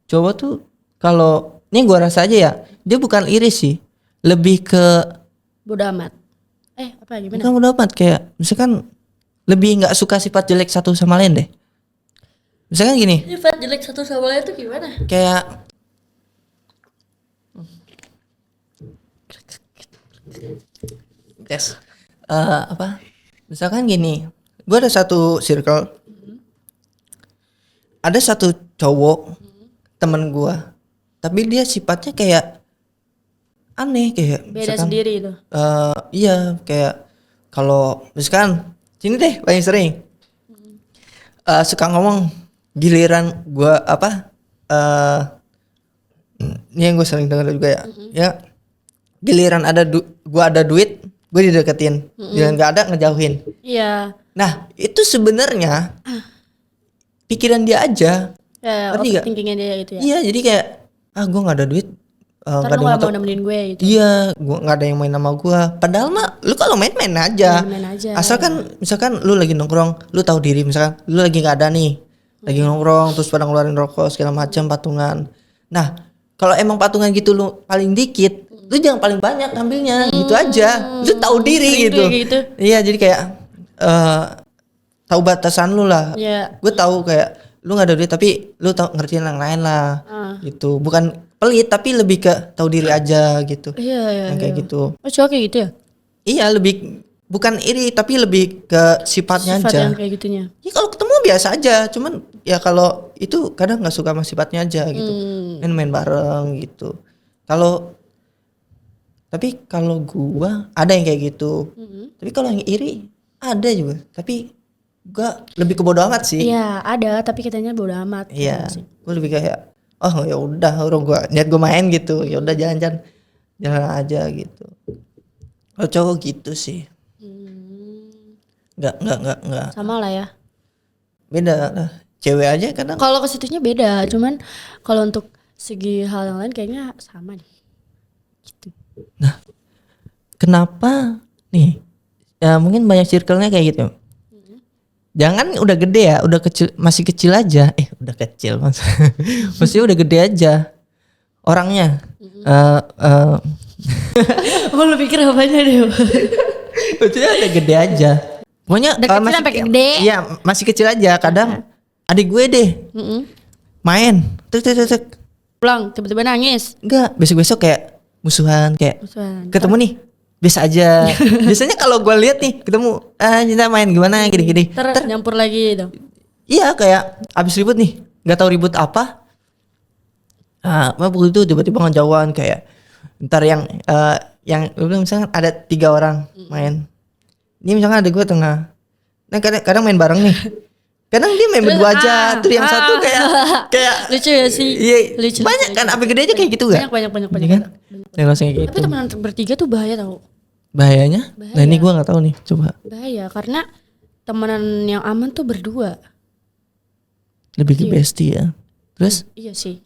cowok tuh kalau ini gua rasa aja ya, dia bukan iri sih, lebih ke bodo amat. Apa gimana? Bukan bodo amat, kayak misalkan lebih nggak suka sifat jelek satu sama lain deh. Misalkan gini. Sifat jelek satu sama lain tuh gimana? Kayak tes apa? Misalkan gini, gue ada satu circle, ada satu cowok temen gue, tapi dia sifatnya kayak aneh, kayak beda sendiri itu. Iya kayak kalau misalkan sini deh paling sering suka ngomong, giliran gue apa ini yang gue sering dengar juga ya, ya giliran gue ada duit gue dideketin, giliran nggak ada ngejauhin. Iya. Nah itu sebenarnya pikiran dia aja. Ya, overthinkingnya dia gitu ya. Iya jadi kayak gue nggak ada duit. Karena lu gak mau nemenin gue gitu. Iya, gua nggak ada yang main sama gua. Padahal mah, lu kalau main-main aja. Main aja. Asalkan, misalkan lu lagi nongkrong, lu tahu diri. Misalkan lu lagi nggak ada nih, lagi nongkrong, terus pada ngeluarin rokok segala macam, patungan. Nah, kalau emang patungan gitu lu paling dikit, lu jangan paling banyak ambilnya, gitu aja. Lu tahu diri gitu. Iya, jadi kayak tahu batasan lu lah. Yeah. Gue tahu kayak lu nggak ada duit, tapi lu tahu ngertiin yang lain lah. Gitu, bukan pelit tapi lebih ke tahu diri aja gitu. Iya. Kayak gitu. Oh cowok kayak gitu ya? Iya lebih bukan iri tapi lebih ke sifatnya Sifat aja. yang kayak gitunya. Ya kalau ketemu biasa aja, cuman ya kalau itu kadang nggak suka sama sifatnya aja gitu. Main bareng gitu. Tapi kalau gua ada yang kayak gitu. Tapi kalau yang iri ada juga. Tapi gua lebih ke bodo amat sih. Iya ada tapi katanya bodo amat. Iya. Gua lebih kayak oh ya udah orang gua niat gua main gitu, ya udah jalan aja gitu. Kalau cowok gitu sih, nggak. Sama lah ya. Beda lah, cewek aja kadang. Kalau ke situnya beda, cuman kalau untuk segi hal yang lain kayaknya sama deh. Gitu. Nah, kenapa nih? Ya mungkin banyak circle-nya kayak gitu. Jangan udah gede ya, udah kecil, masih kecil aja. Udah kecil maksudnya udah gede aja orangnya. Lu pikir apanya deh? Maksudnya udah gede aja. Pokoknya masih sampai gede. Iya, masih kecil aja. Kadang adik gue deh main, tek pulang tiba-tiba nangis. Enggak, besok kayak musuhan. Ketemu nih biasa aja. Biasanya kalau gue lihat nih ketemu kita main gimana gini-gini. Terus nyampur lagi dong. Iya kayak abis ribut nih, nggak tahu ribut apa. Waktu itu tiba-tiba ngejauhan kayak ntar yang misalkan ada 3 orang main. Ini misalkan ada gue tengah. Nah kadang main bareng nih. Kadang dia main berdua aja, tuh yang satu kayak lucu ya sih. Iya, lucu, banyak kan, apa gede aja kayak gitu gak? Banyak kan? Yang langsung kayak gitu. Tapi temenan bertiga tuh bahaya tau. Bahayanya? Nah ini gue nggak tahu nih, coba. Bahaya karena temenan yang aman tuh berdua. Lebih ke bestie ya. Terus? Iya sih.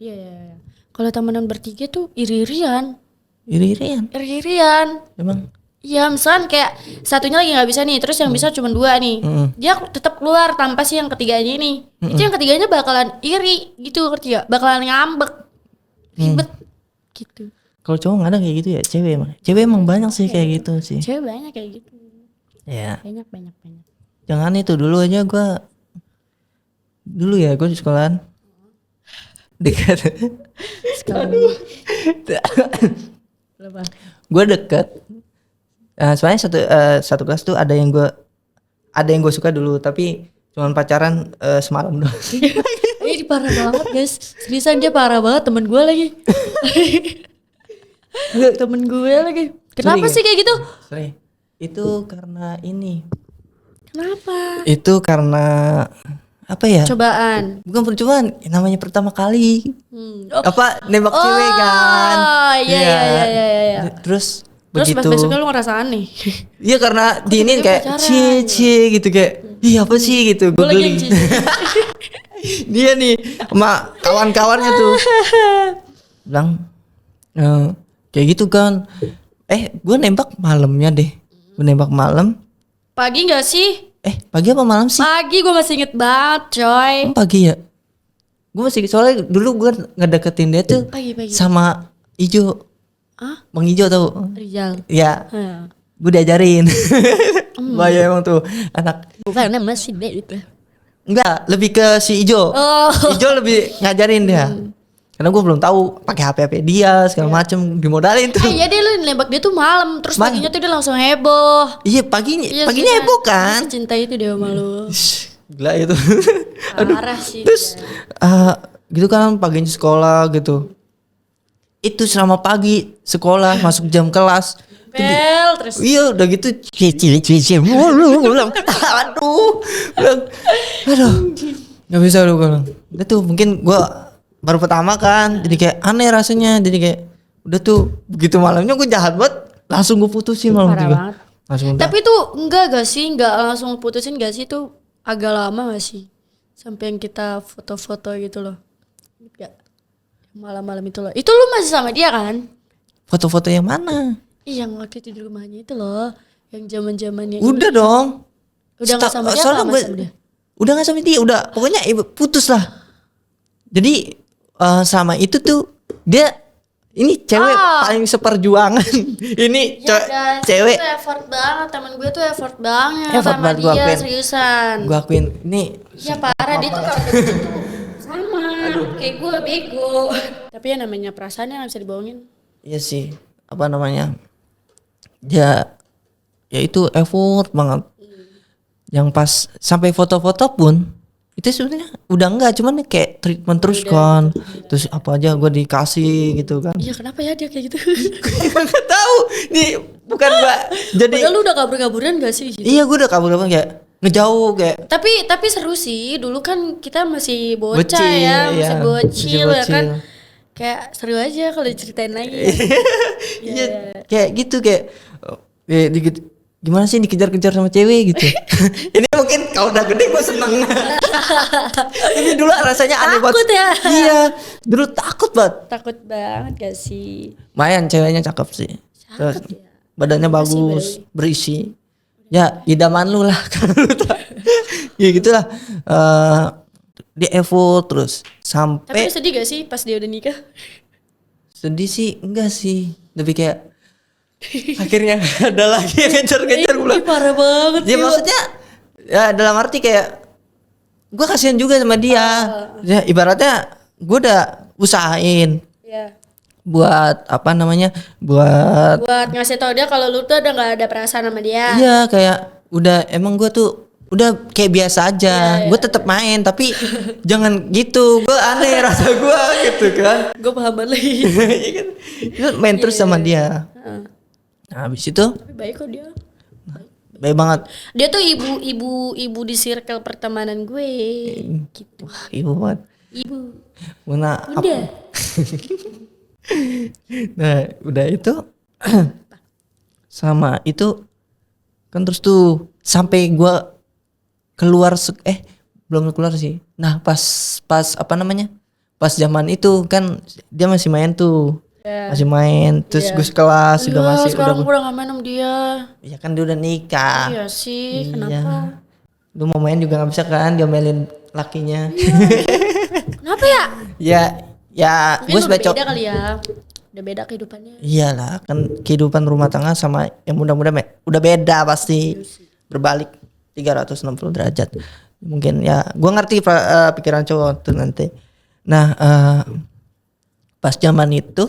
Iya. Kalau temenan bertiga tuh iri-irian. Emang? Iya, misalkan kayak satunya lagi nggak bisa nih, terus yang bisa cuma 2 nih. Dia tetap keluar tanpa si yang ketiganya ini. Itu yang ketiganya bakalan iri gitu, ngerti gak? Bakalan ngambek, ribet gitu. Kalau cowok nggak ada kayak gitu ya, cewek emang banyak sih kayak gitu sih. Cewek banyak kayak gitu. Ya. Banyak. Jangan itu dulu aja gue di sekolahan dekat. Gue deket. Soalnya satu kelas tuh ada yang gue suka dulu, tapi cuman pacaran semalam doang. Ini parah banget guys, seriusan dia parah banget, temen gue lagi. Temen gue lagi. Kenapa sih kayak gitu? Sorry. Itu karena ini. Kenapa? Itu karena apa ya? Cobaan. Bukan percobaan, namanya pertama kali. Nembak cewek kan. Oh iya. Terus pas begitu. besoknya lu ngerasa aneh. Iya karena diinin kayak cie gitu kayak. Iya apa sih gitu. Gue geli. Dia nih sama kawan-kawannya tuh bilang kayak gitu kan. Gue nembak malamnya deh. Gue nembak malam. Pagi gak sih? Pagi apa malam sih? Pagi, gue masih inget banget coy. Pagi ya? Gue masih, soalnya dulu gue ngedeketin dia tuh pagi. Sama Ijo. Bang Ijo tau? Rizal. Ya. Gue diajarin. Bahaya emang tuh anak. Bukan masih beda. Enggak, lebih ke si Ijo. Ijo lebih ngajarin dia. Karena gue belum tahu pakai HP dia segala macem, dimodalin tuh. Iya, dia lu nembak dia tuh malam, terus paginya tuh dia langsung heboh. Iya, paginya heboh kan. Cinta itu dia sama lu. Gila itu. Parah sih. Terus gitu kan paginya sekolah gitu. Itu selama pagi sekolah masuk jam kelas. Terus. Iya udah gitu cie ulang. Aduh. Gak bisa lu bilang. Udah tuh mungkin gue baru pertama kan, jadi kayak aneh rasanya, jadi kayak udah tuh begitu malamnya gue jahat banget, langsung gue putusin malam juga. Tapi tuh enggak langsung putusin gak sih, tuh agak lama gak sih sampai yang kita foto-foto gitu loh. Enggak. Malam-malam itu loh. Itu lu masih sama dia kan? Foto-foto yang mana? Yang waktu itu di rumahnya itu loh, yang zaman-zamannya. Udah ini. Dong. Udah nggak sama dia? Sama dia? Udah nggak sama dia, udah pokoknya putus lah. Jadi sama itu tuh dia ini cewek paling seperjuangan. Ini cewek. Itu effort banget, temen gue tuh effort banget sama dia, seriusan. Gue akuin ini. Ya parah, dia tuh kalau gitu sama kayak gue bego. Tapi ya namanya perasaannya nggak bisa dibohongin. Iya sih, apa namanya? Ya itu effort banget. Yang pas sampai foto-foto pun itu sebenarnya udah enggak, cuman kayak treatment terus kan. Terus apa aja gue dikasih gitu kan. Iya, kenapa ya dia kayak gitu? Gak tahu. Nih bukan gua jadi. Padahal lu udah kabur-kaburan gak sih? Gitu? Iya, gue udah kabur-kaburan kayak ngejauh kayak. Tapi seru sih. Dulu kan kita masih bocah masih bocil ya kan. Kayak seru aja kalau diceritain lagi. Iya, kayak gitu kayak gimana sih dikejar-kejar sama cewek gitu. Ini mungkin kalau udah gede gue seneng. Ini dulu rasanya aneh banget. Takut ya? Iya, dulu takut banget. Takut banget gak sih? Mayan ceweknya cakep sih. Terus ya? Badannya bagus, berisi. Ya idaman lu lah. Ya gitulah. Dia effort terus sampai. Tapi sedih gak sih pas dia udah nikah? Sedih sih enggak sih. Lebih kayak akhirnya ada lagi yang ngejar-ngejar gue. Parah banget. Ya maksudnya ya dalam arti kayak gue kasihan juga sama dia. Ya ibaratnya gue udah usahain. Buat apa namanya? Buat ngasih tau dia kalau lu tuh udah nggak ada perasaan sama dia. Iya, kayak udah emang gue tuh udah kayak biasa aja. Gue tetap main tapi jangan gitu. Gue aneh rasa gue gitu kan. Gue paham banget lagi. Main terus sama dia. Nah, habis itu tapi baik kok dia. Baik banget. Dia tuh ibu di circle pertemanan gue. Gitu. Wah, ibu banget. Ibu. Bunda. Udah. Nah, udah itu sama itu kan terus tuh sampai gua keluar belum keluar sih. Nah, pas apa namanya? Pas zaman itu kan dia masih main tuh. Masih main terus gue sekelas juga masih sekarang udah gak main sama dia. Iya kan dia udah nikah. Iya sih, kenapa? Lu mau main juga gak bisa kan, diomelin lakinya. Kenapa ya? Ya gue sebagai beda kali ya. Udah beda kehidupannya. Iyalah kan kehidupan rumah tangga sama yang muda-muda udah beda pasti. Berbalik 360 derajat. Mungkin ya gue ngerti pikiran cowok tuh nanti. Nah pas zaman itu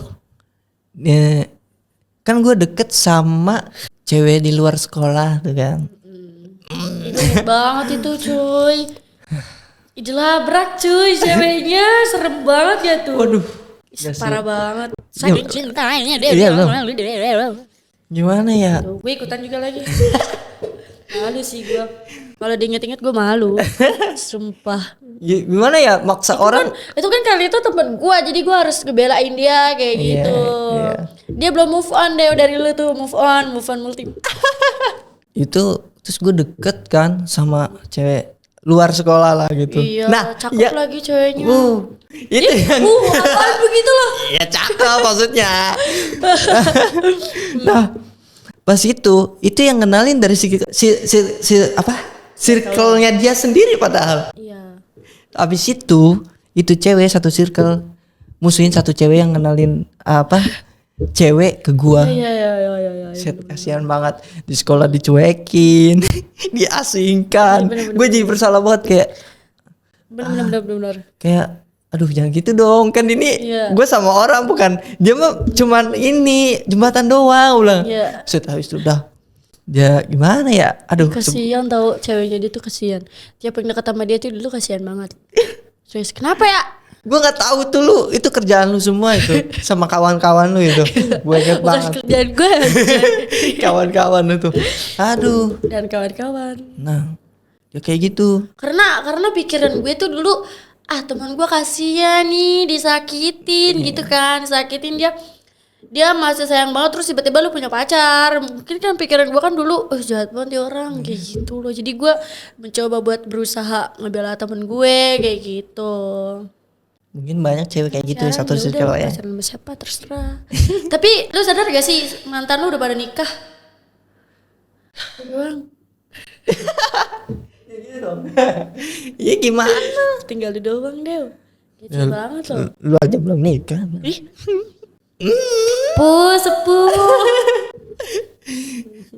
kan gue deket sama cewek di luar sekolah tuh kan. Ingat banget itu cuy. Dilabrak cuy ceweknya, serem banget ya tuh. Waduh. Parah banget. Saking cintanya dia. Gimana ya? Gue ikutan juga lagi. Malu sih gue. Kalau diinget-inget gue malu. Sumpah. Gimana ya maksa orang? Itu kan kali itu temen gue, jadi gue harus ngebelain dia kayak gitu. Dia belum move on deh dari lu tuh, move on multi. Itu terus gue deket kan sama cewek luar sekolah lah gitu. Iya, nah, cakep lagi ceweknya. Itu yang apaan begitu loh? Ya cakep maksudnya. Nah, pas itu yang kenalin dari si circle-nya dia sendiri padahal. Iya. Abis itu cewek satu circle musuhin satu cewek yang kenalin cewek ke gua. Iya. Kasihan banget di sekolah dicuekin, diasingkan. Gue jadi bersalah banget kayak. Bener. Kayak aduh jangan gitu dong kan ini gue sama orang bukan dia mah cuman ini jembatan doang ulang. Habis itu udah dia gimana ya aduh kasihan tahu ceweknya dia tuh kasihan. Tiap yang dekat sama dia tuh dulu kasihan banget. Terus kenapa ya? Gue nggak tahu tuh lu itu kerjaan lu semua itu sama kawan-kawan lu itu banyak banget. Kerjaan gue kawan-kawan itu aduh dan kawan-kawan. Nah ya kayak gitu karena pikiran gue tuh dulu teman gue kasihan nih disakitin gitu kan, disakitin dia masih sayang banget terus tiba-tiba lu punya pacar. Mungkin kan pikiran gue kan dulu jahat banget dia orang kayak gitu loh. Jadi gue mencoba buat berusaha ngebela temen gue kayak gitu. Mungkin banyak cewek kayak gitu satu circle ya. Pacaran sama siapa terserah. Tapi lu sadar gak sih mantan lu udah pada nikah? Doang. Iya gimana? Tinggal di doang deh. Gitu banget loh. Lu aja belum nikah. Sepuh.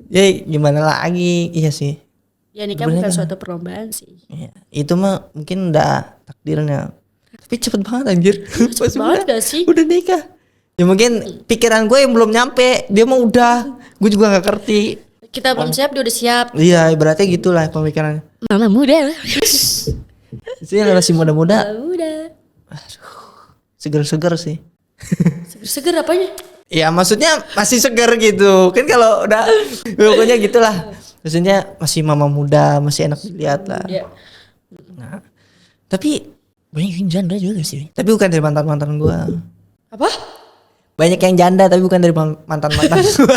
Ya gimana lagi? Iya sih. Ya nikah bukan suatu perlombaan sih. Ya, itu mah mungkin udah takdirnya. Tapi cepet banget anjir. Cepet banget gak sih? Udah nikah. Ya mungkin pikiran gue yang belum nyampe, dia mah udah. Gue juga gak ngerti. Kita belum siap, dia udah siap. Iya, ibaratnya gitulah pemikirannya. Mama muda. Itu yang masih muda-muda. Muda. Seger-seger sih. Seger apanya? Ya maksudnya masih seger gitu. Kan kalau udah pokoknya gitulah. Maksudnya masih mama muda, masih enak dilihat lah. Yeah. Nah, tapi banyak yang janda juga sih. Tapi bukan dari mantan-mantan gua. Apa? Banyak yang janda tapi bukan dari mantan-mantan gua.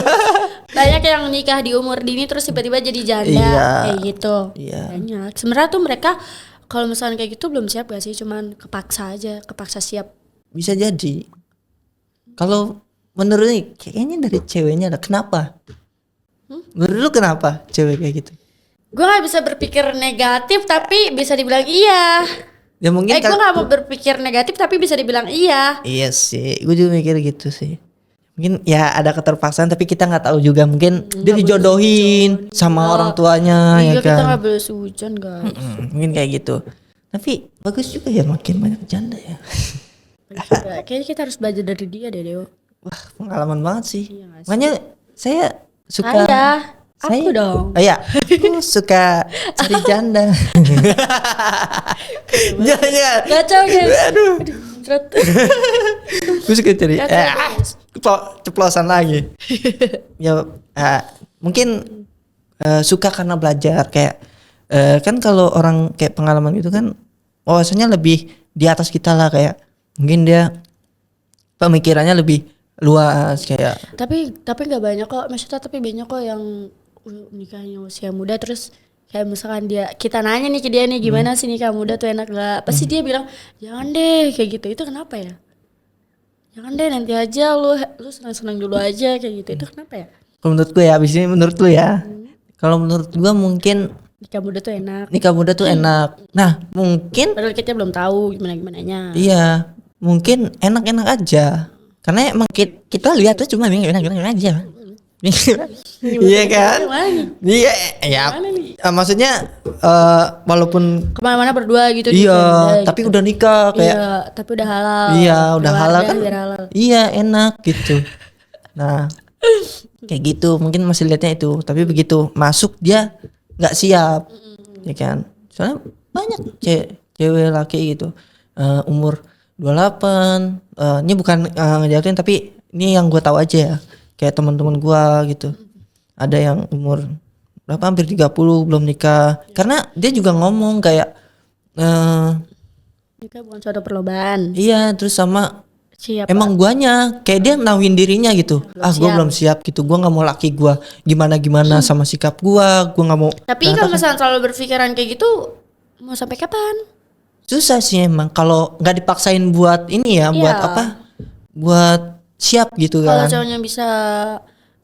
Banyak yang nikah di umur dini terus tiba-tiba jadi janda kayak gitu. Iya. Banyak. Sebenarnya tuh mereka kalau misalnya kayak gitu belum siap gak sih? Cuman kepaksa aja, kepaksa siap. Bisa jadi. Kalau menurut nih kayaknya dari ceweknya ada kenapa? Menurut lu kenapa cewek kayak gitu? Gue gak bisa berpikir negatif tapi bisa dibilang iya. Ya mungkin gue gak mau berpikir negatif tapi bisa dibilang iya. Iya sih, gue juga mikir gitu sih. Mungkin ya ada keterpaksaan tapi kita nggak tahu juga mungkin dia dijodohin sama orang tuanya ya kan. Kita nggak boleh sehujan guys. Mungkin kayak gitu. Tapi bagus juga ya makin banyak janda ya. Kayaknya kita harus belajar dari dia deh Deo. Wah pengalaman banget sih. Iya, makanya saya suka. Aku dong. Oh iya, aku suka cari janda. Jangan. Gacau guys. Aduh. Gue suka cari. Ceplosan lagi. Ya mungkin suka karena belajar kayak kan kalau orang kayak pengalaman itu kan wawasannya lebih di atas kita lah, kayak mungkin dia pemikirannya lebih luas kayak. Tapi nggak banyak kok, maksudnya tapi banyak kok yang nikahnya usia muda, terus kayak misalkan kita nanya nih ke dia nih, gimana sih nikah muda tuh enak gak? Pasti dia bilang jangan deh kayak gitu. Itu kenapa ya? Jangan deh, nanti aja lu senang-senang dulu aja kayak gitu. Itu kenapa ya? Kalau menurut gue ya, abis ini menurut lu ya. Kalau menurut gue mungkin nikah muda tuh enak. Nikah muda tuh enak. Nah mungkin padahal kita belum tahu gimana-gimananya. Iya, mungkin enak-enak aja. Karena emang kita lihat tuh cuma enak-enak aja. Iya kan? Iya, ya. Maksudnya walaupun kemana-mana berdua gitu. Iya, tapi gitu. udah nikah kayak. Iya, tapi udah halal. Iya, udah halal kan. Halal. Iya, enak gitu. Nah, kayak gitu. Mungkin masih lihatnya itu. Tapi begitu masuk dia nggak siap, ya kan? Soalnya banyak cewek laki gitu. Umur 28. Ini bukan ngejatuhin, tapi ini yang gue tahu aja ya. Kayak teman-teman gua gitu. Ada yang umur berapa, hampir 30 belum nikah. Karena dia juga ngomong kayak nikah bukan suatu perlombaan. Iya, terus sama siap. Emang guanya kayak dia nauin dirinya gitu. Gua belum siap gitu. Gua nggak mau laki gua gimana sama sikap gua nggak mau. Tapi kalau misalnya selalu berpikiran kayak gitu, mau sampai kapan? Susah sih emang kalau nggak dipaksain buat ini ya, buat apa? Buat siap gitu kan. Kalau cowoknya bisa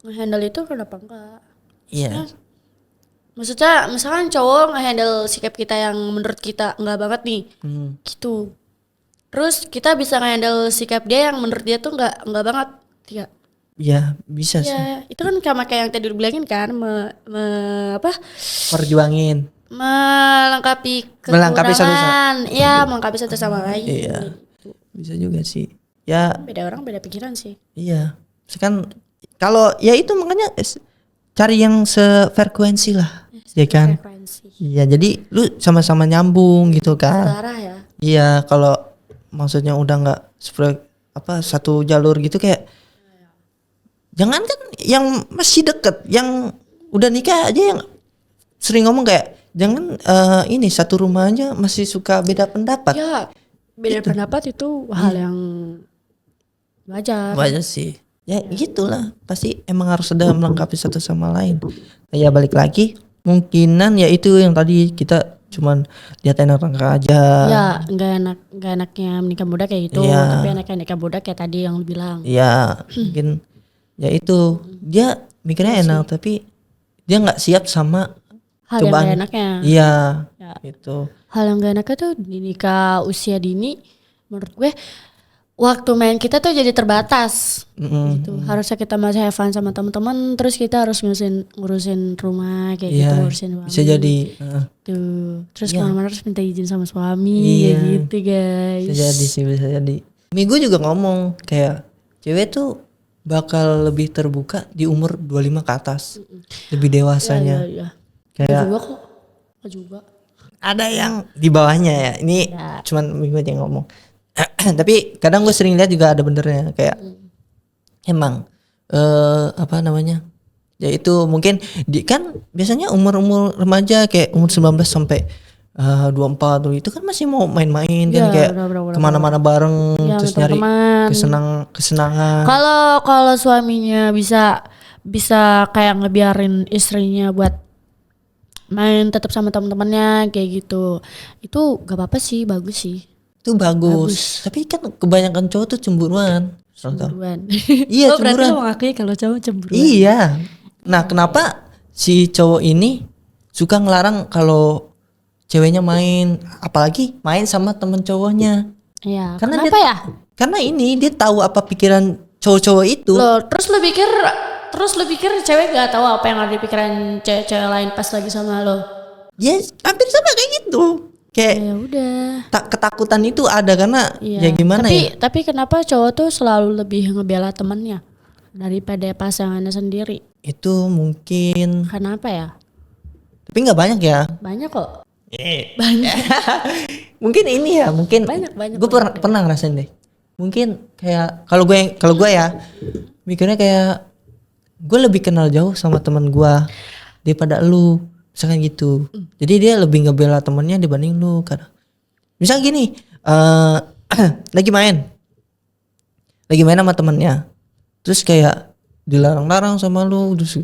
nge-handle itu, kenapa enggak? Iya. Maksudnya misalkan cowok nge-handle sikap kita yang menurut kita enggak banget nih. Gitu. Terus kita bisa nge-handle sikap dia yang menurut dia tuh enggak banget. Iya, bisa sih. Ya, itu kan sama kayak yang tadi dibilangin kan, perjuangin. Melengkapi kekurangan. Iya, melengkapi satu sama lain. Iya. Bisa juga sih. Ya beda orang beda pikiran sih. Iya, kan kalau ya itu makanya cari yang sefrekuensi lah, ya kan? Iya, jadi lu sama-sama nyambung gitu kan? Searah ya. Iya, kalau maksudnya udah nggak satu jalur gitu kayak, jangan kan yang masih deket, yang udah nikah aja yang sering ngomong kayak jangan ini satu rumah aja masih suka beda pendapat. Ya, beda pendapat itu hal yang wajar sih ya, gitulah, pasti emang harus ada melengkapi satu sama lain. Ya balik lagi, mungkinan ya itu yang tadi kita cuman lihat enak-enak aja ya, nggak enaknya menikah muda kayak gitu ya. Tapi enaknya nikah muda kayak tadi yang lu bilang ya. Mungkin ya itu dia mikirnya enak tapi dia nggak siap sama hal yang gak enaknya. Iya ya. Itu hal yang gak enaknya tuh di nikah usia dini. Menurut gue waktu main kita tuh jadi terbatas gitu. Harusnya kita masih have fun sama teman-teman, terus kita harus ngurusin rumah kayak gitu, ngurusin suami. Bisa jadi tuh. Terus kemana-mana harus minta izin sama suami kayak gitu guys. Bisa jadi. Minggu juga ngomong kayak cewek tuh bakal lebih terbuka di umur 25 ke atas. Lebih dewasanya. Iya. Kayak juga kok. Juga. Ada yang di bawahnya ya. Ini cuman Minggu aja yang ngomong. Tapi kadang gue sering lihat juga ada benernya kayak emang ya itu mungkin kan biasanya umur remaja kayak umur 19 sampai 24 tuh itu kan masih mau main-main kan, kayak kemana-mana bareng ya, terus nyari kesenangan. Kalau suaminya bisa kayak ngebiarin istrinya buat main tetap sama teman-temannya kayak gitu, itu gak apa-apa sih, bagus sih. Itu bagus. Tapi kan kebanyakan cowok tuh cemburuan. Iya, cemburuan. Berarti lo mengakui kalau cowok cemburuan. Iya. Nah, kenapa si cowok ini suka ngelarang kalau ceweknya main, apalagi main sama temen cowoknya? Iya. Karena kenapa ya? Karena dia tahu apa pikiran cowok-cowok itu. Loh, terus lo pikir cewek gak tahu apa yang ada di pikiran cewek lain pas lagi sama lo? Ya, hampir sama kayak gitu. Kayak ya udah. Ketakutan itu ada karena ya gimana Tapi kenapa cowok tuh selalu lebih ngebela temannya daripada pasangannya sendiri? Itu mungkin. Kenapa ya? Tapi nggak banyak ya. Banyak kok. Banyak. Mungkin ini ya, mungkin. Banyak. Gue pernah ngerasain deh. Mungkin kayak kalau gue ya mikirnya kayak gue lebih kenal jauh sama teman gue. daripada lu, misalkan gitu. Jadi dia lebih ngebela temennya dibanding lu. Karena misal gini, lagi main sama temennya, terus kayak dilarang-larang sama lu, terus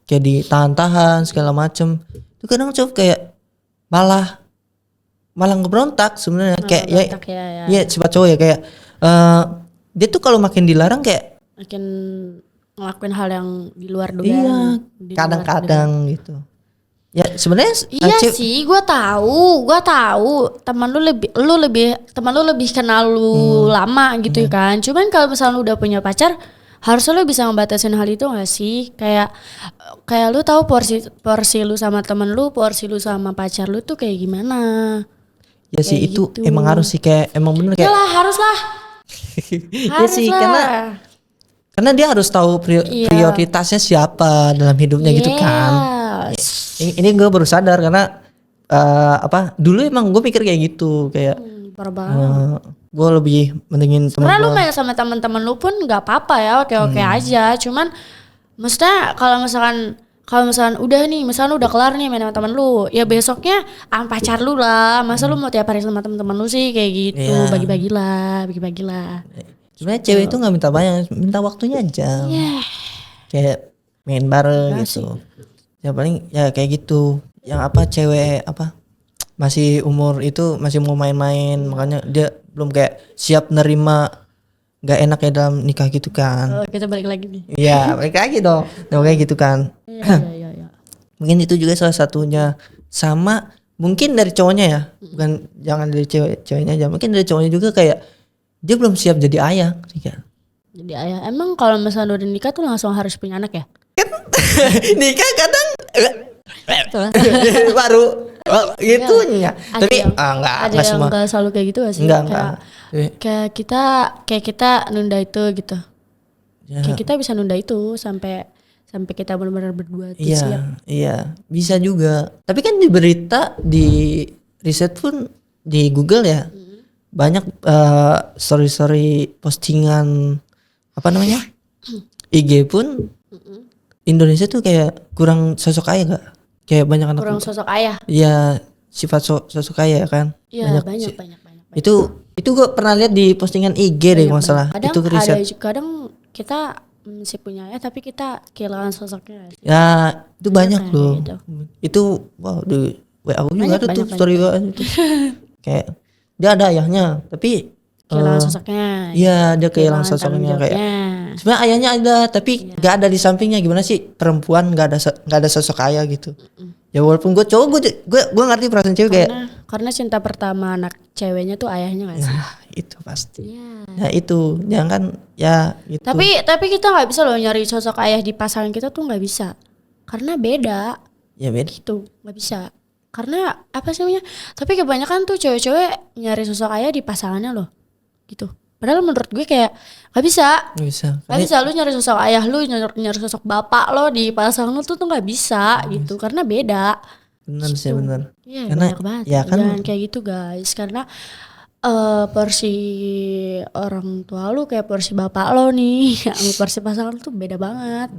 kayak ditahan-tahan segala macem. Itu kadang cowok kayak malah ngebrontak sebenarnya, kayak ya sifat cowok ya, kayak dia tuh kalau makin dilarang kayak makin ngelakuin hal yang di luar dugaan. Iya, kadang-kadang gitu. Ya sebenarnya sih, gue tahu teman lu lebih kenal lu lama gitu kan. Cuman kalau misalnya lu udah punya pacar, harusnya lu bisa ngebatasin hal itu gak sih? Kayak lu tahu porsi lu sama temen lu, porsi lu sama pacar lu tuh kayak gimana? Ya kayak sih itu gitu. Emang harus sih, kayak emang bener kayak. Yalah, harus lah. Ya sih, karena dia harus tahu prioritasnya siapa dalam hidupnya gitu kan. Ini gue baru sadar karena dulu emang gue mikir kayak gitu, kayak gue lebih mendingin temen. Karena lu main sama teman-teman lu pun nggak apa-apa ya, oke aja. Cuman maksudnya kalau misalkan udah nih, misalnya udah kelar nih main sama temen lu, ya besoknya pacar lu lah. Masa lu mau tiap hari sama temen-temen lu sih kayak gitu? Bagi-bagilah. Sebenarnya cewek itu nggak minta banyak, minta waktunya aja. Kayak main bareng gitu. Ya paling ya kayak gitu. Yang cewek masih umur itu masih mau main-main, makanya dia belum kayak siap nerima nggak enak ya dalam nikah gitu kan. Kita balik lagi nih. Iya, balik lagi dong. Nah, kayak gitu kan. Iya. Mungkin itu juga salah satunya. Sama mungkin dari cowoknya ya, bukan jangan dari ceweknya aja. Mungkin dari cowoknya juga kayak dia belum siap jadi ayah. Jadi ayah. Emang kalau misalnya udah nikah tuh langsung harus punya anak ya? Kan nikah kadang baru gitunya. Tapi enggak semua. Ada yang selalu kayak gitu gak sih? Enggak. Kayak kita nunda itu gitu. Ya. Kayak kita bisa nunda itu sampai kita benar-benar berdua tuh siap. Iya, bisa juga. Tapi kan di berita, di riset pun di Google ya. Banyak story postingan IG pun Indonesia tuh kayak kurang sosok ayah gak? Kayak banyak anak kurang sosok ayah. Iya, sifat sosok ayah kan. Iya, banyak. Itu gue pernah lihat di postingan IG deh kalau salah. Itu riset. Kadang kita masih punya ayah tapi kita kehilangan sosoknya. Ya, itu banyak loh. Gitu. Itu wow, di WA aku juga ada tuh story itu. Kayak dia ada ayahnya tapi kehilangan sosoknya. Iya, dia kehilangan sosoknya kayak. Sebenarnya ayahnya ada tapi nggak ada di sampingnya. Gimana sih perempuan nggak ada sosok ayah gitu. Ya walaupun gue cowok, gue ngerti perasaan cewek kayak. Karena cinta pertama anak ceweknya tuh ayahnya nggak sih? Nah, itu pasti. Ya itu, jangan ya gitu. Tapi kita nggak bisa loh nyari sosok ayah di pasangan kita tuh nggak bisa. Karena beda. Ya beda. Gitu, nggak bisa. Karena apa sih namanya? Tapi kebanyakan tuh cewek-cewek nyari sosok ayah di pasangannya loh. Gitu. Padahal menurut gue kayak gak bisa. Gak bisa lu nyari sosok ayah lu, nyari sosok bapak lo di pasangan lu tuh gak bisa gitu. Karena beda. Benar sih, benar. Iya, banyak banget. Ya kan? Jangan kayak gitu guys. Karena porsi orang tua lu kayak porsi bapak lo nih sama porsi pasangan lu tuh beda banget.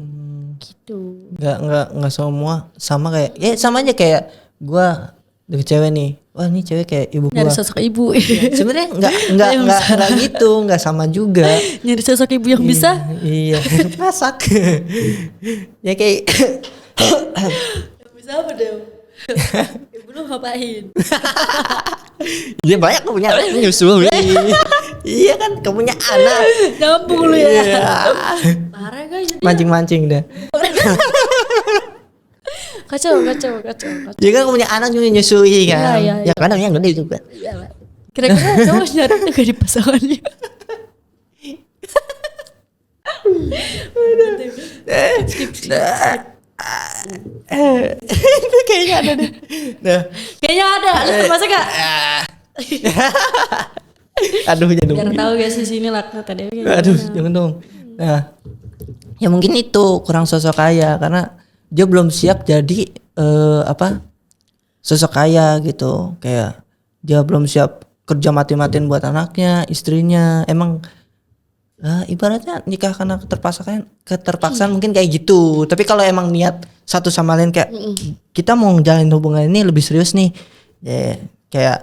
Gitu. Nggak semua sama kayak. Ya sama aja kayak gua deket cewek nih. Wah, ini cewek kayak ibu gua. Nyari sosok ibu. Sebenarnya enggak gitu, enggak sama juga. Nyari sosok ibu yang bisa. Iya, masak. Ya kayak bisa apa dong? Ibu lu ngapain? Iya, banyak kamu punya nyusul. Iya kan, kamu punya anak. Nyambung lu ya. Parah guys. Mancing-mancing dah. Kacau. Dia kan punya anak juga nyusui kan. Iya. Ya kadang yang gede juga. Kira-kira cowok nyari juga di pasangannya. Itu kayaknya ada deh. Nah. Kayaknya ada. Masa gak? Aduh, jangan. Biar tahu guys di sini lah tadi. Aduh, jangan dong. Nah, ya mungkin itu kurang sosok ayah karena dia belum siap jadi sosok ayah gitu. Kayak dia belum siap kerja mati-matiin buat anaknya, istrinya. Emang ibaratnya nikah karena keterpaksaan mungkin kayak gitu. Tapi kalau emang niat satu sama lain kayak kita mau ngejalanin hubungan ini lebih serius nih, ya kayak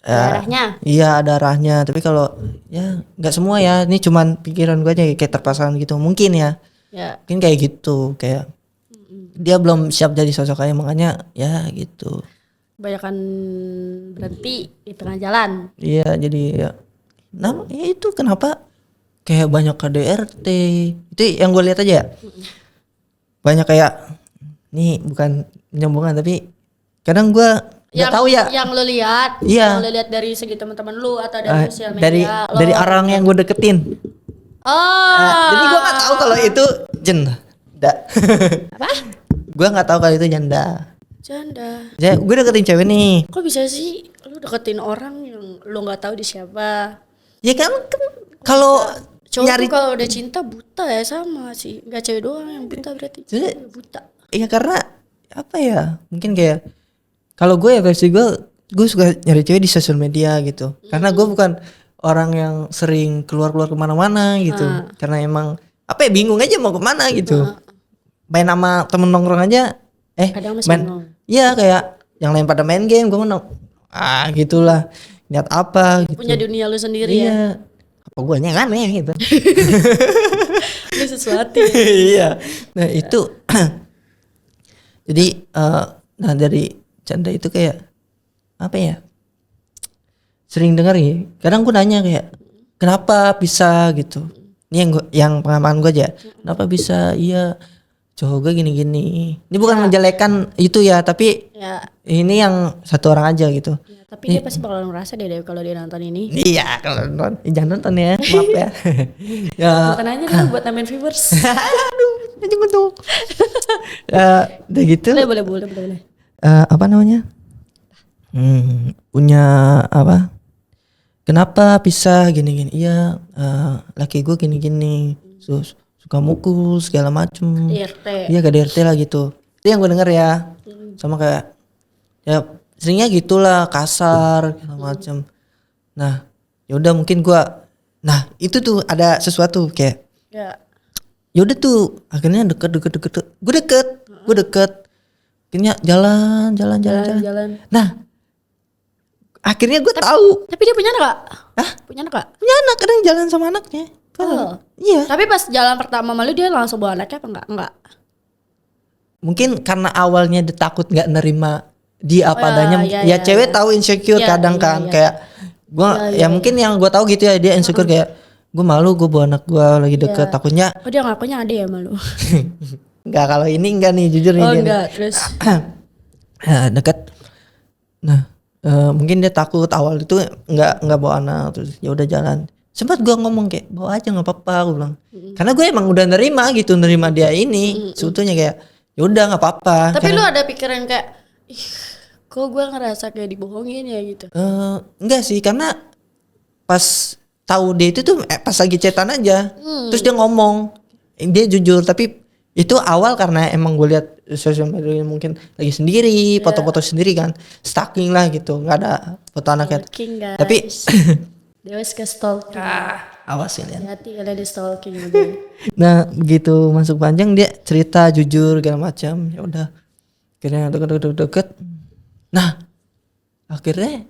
arahnya. Iya ada arahnya. Tapi kalau ya nggak semua ya, ini cuman pikiran gue aja kayak terpaksaan gitu mungkin ya. Mungkin kayak gitu, kayak dia belum siap jadi sosok ayah, makanya ya gitu. Kebanyakan berhenti di tengah jalan. Iya jadi ya. Nah ya itu kenapa kayak banyak KDRT itu yang gue lihat aja ya. Banyak kayak nih bukan penyambungan tapi kadang gue nggak tahu ya. Yang lo lihat, yang lo lihat dari segi teman-teman lu atau dari sosial media. Dari orang yang gue deketin. Jadi gue nggak tahu kalau itu janda. Apa? Gue nggak tahu kalau itu janda. Jadi gue deketin cewek nih. Kok bisa sih lu deketin orang yang lu nggak tahu di siapa? Ya kan kalau cowok kalau udah cinta buta ya, sama sih, nggak cewek doang yang buta berarti. Jadi buta. Iya karena apa ya? Mungkin kayak kalau gue ya versi gue suka nyari cewek di sosial media gitu. Karena gue bukan orang yang sering keluar kemana-mana gitu. Karena emang apa ya, bingung aja mau kemana gitu. Main sama temen nongkrong aja. Kadang masih bingung. Iya kayak yang lain pada main game, gue gitulah. Niat apa gitu. Punya dunia lu sendiri ya. Apa gue yang aneh gitu. Ini sesuatu. Iya. Nah itu jadi nah dari canda itu kayak apa ya, sering dengar ya. Kadang gue nanya kayak kenapa bisa gitu. Ini yang pengalaman gue aja. Kenapa bisa iya cowok gue gini-gini. Ini bukan menjelekan itu ya, tapi ini yang satu orang aja gitu. Tapi dia pasti bakalan ngerasa deh kalau dia nonton ini. Iya kalau nonton, jangan nonton ya, maaf ya. Ya. Bukan aja deh buat nambahin viewers. Aduh, aja betul. Udah gitu. Boleh. Apa namanya? Punya apa? Kenapa bisa gini-gini? Iya, laki gue gini-gini, suka mukul segala macem. KDRT. Iya KDRT lah gitu. Itu yang gue denger ya. Sama kayak ya seringnya gitulah, kasar segala macem. Nah, ya udah mungkin gue. Nah itu tuh ada sesuatu kayak. Ya udah tuh akhirnya deket. Gue deket. Akhirnya jalan. Nah, akhirnya gue tahu. Tapi dia punya anak gak? Hah? Punya anak gak? Punya anak, kadang jalan sama anaknya. Iya. Tapi pas jalan pertama malu dia langsung bawa anaknya apa enggak? Enggak. Mungkin karena awalnya dia takut nggak nerima dia apa adanya. Ya cewek tahu insecure kadang kan kayak gue mungkin yang gue tahu gitu ya, dia insecure kayak gue malu gue bawa anak gue lagi deket takutnya. Oh dia ngakunya ada ya malu. Enggak, kalau ini enggak nih jujur nih. Oh enggak terus. Deket. Nah mungkin dia takut awal itu nggak bawa anak, terus ya udah jalan. Sempat gue ngomong kayak bawa aja nggak apa-apa, gue bilang. Karena gue emang udah nerima dia ini. Sebetulnya kayak ya udah nggak apa-apa. Tapi lu ada pikiran kayak kok gue ngerasa kayak dibohongin ya gitu? Enggak sih, karena pas tahu dia itu tuh pas lagi chatan aja, terus dia ngomong, dia jujur. Tapi itu awal karena emang gue lihat sosial media mungkin lagi sendiri, foto-foto sendiri kan, stalking lah gitu, nggak ada foto anaknya. Tapi dia suka stalking. Awas kalian. Hati kalian di stalking. Nah begitu masuk panjang dia cerita jujur segala macam, ya udah akhirnya deket. Nah akhirnya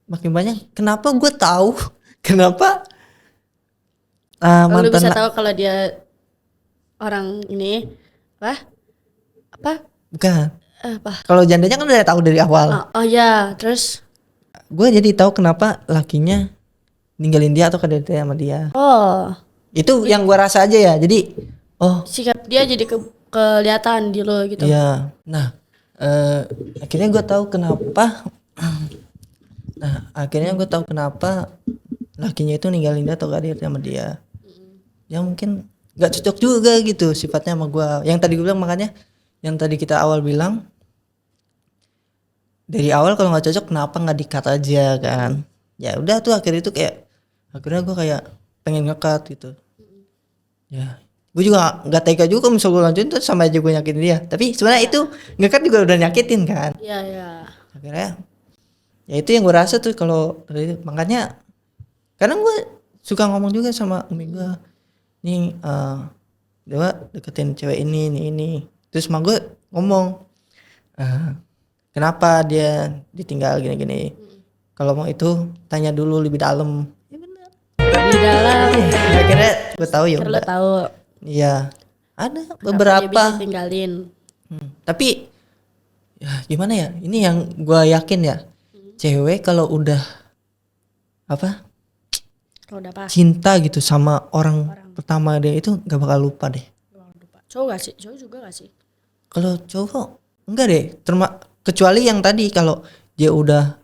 makin banyak. Kenapa gue tahu? Kenapa lu bisa tahu kalau dia orang ini apa? Bukan. Apa? Kalau jandanya kan udah tahu dari awal. Oh ya, terus gue jadi tahu kenapa lakinya ninggalin dia atau KDRT sama dia. Oh. Itu yang gue rasa aja ya. Jadi sikap dia jadi kelihatan di lo gitu. Iya. Nah, akhirnya gue tahu kenapa. Lakinya itu ninggalin dia atau KDRT sama dia. Ya mungkin nggak cocok juga gitu sifatnya sama gue. Yang tadi gue bilang, makanya yang tadi kita awal bilang, dari awal kalau nggak cocok kenapa nggak di-cut aja kan. Ya udah tuh akhirnya gue kayak pengen nge-cut gitu. Ya gue juga nggak tega juga misal gue lanjutin tuh sama aja gue nyakitin dia. Tapi sebenarnya itu nge-cut juga udah nyakitin kan. Iya. Akhirnya ya itu yang gue rasa tuh kalau makanya kadang gue suka ngomong juga sama umi gue, nih Dewa deketin cewek ini. Terus mak gue ngomong, kenapa dia ditinggal gini-gini. Kalau mau itu tanya dulu lebih dalam. Ya benar. Lebih dalam. Akhirnya gue tahu ya. Lo tahu. Iya. Ada beberapa. Dia tinggalin. Tapi ya gimana ya? Ini yang gue yakin ya. Cewek kalau udah cinta gitu sama orang pertama dia itu gak bakal lupa deh. Cowok gak sih? Cowok juga gak sih? Kalau cowok enggak deh. Kecuali yang tadi kalau dia udah.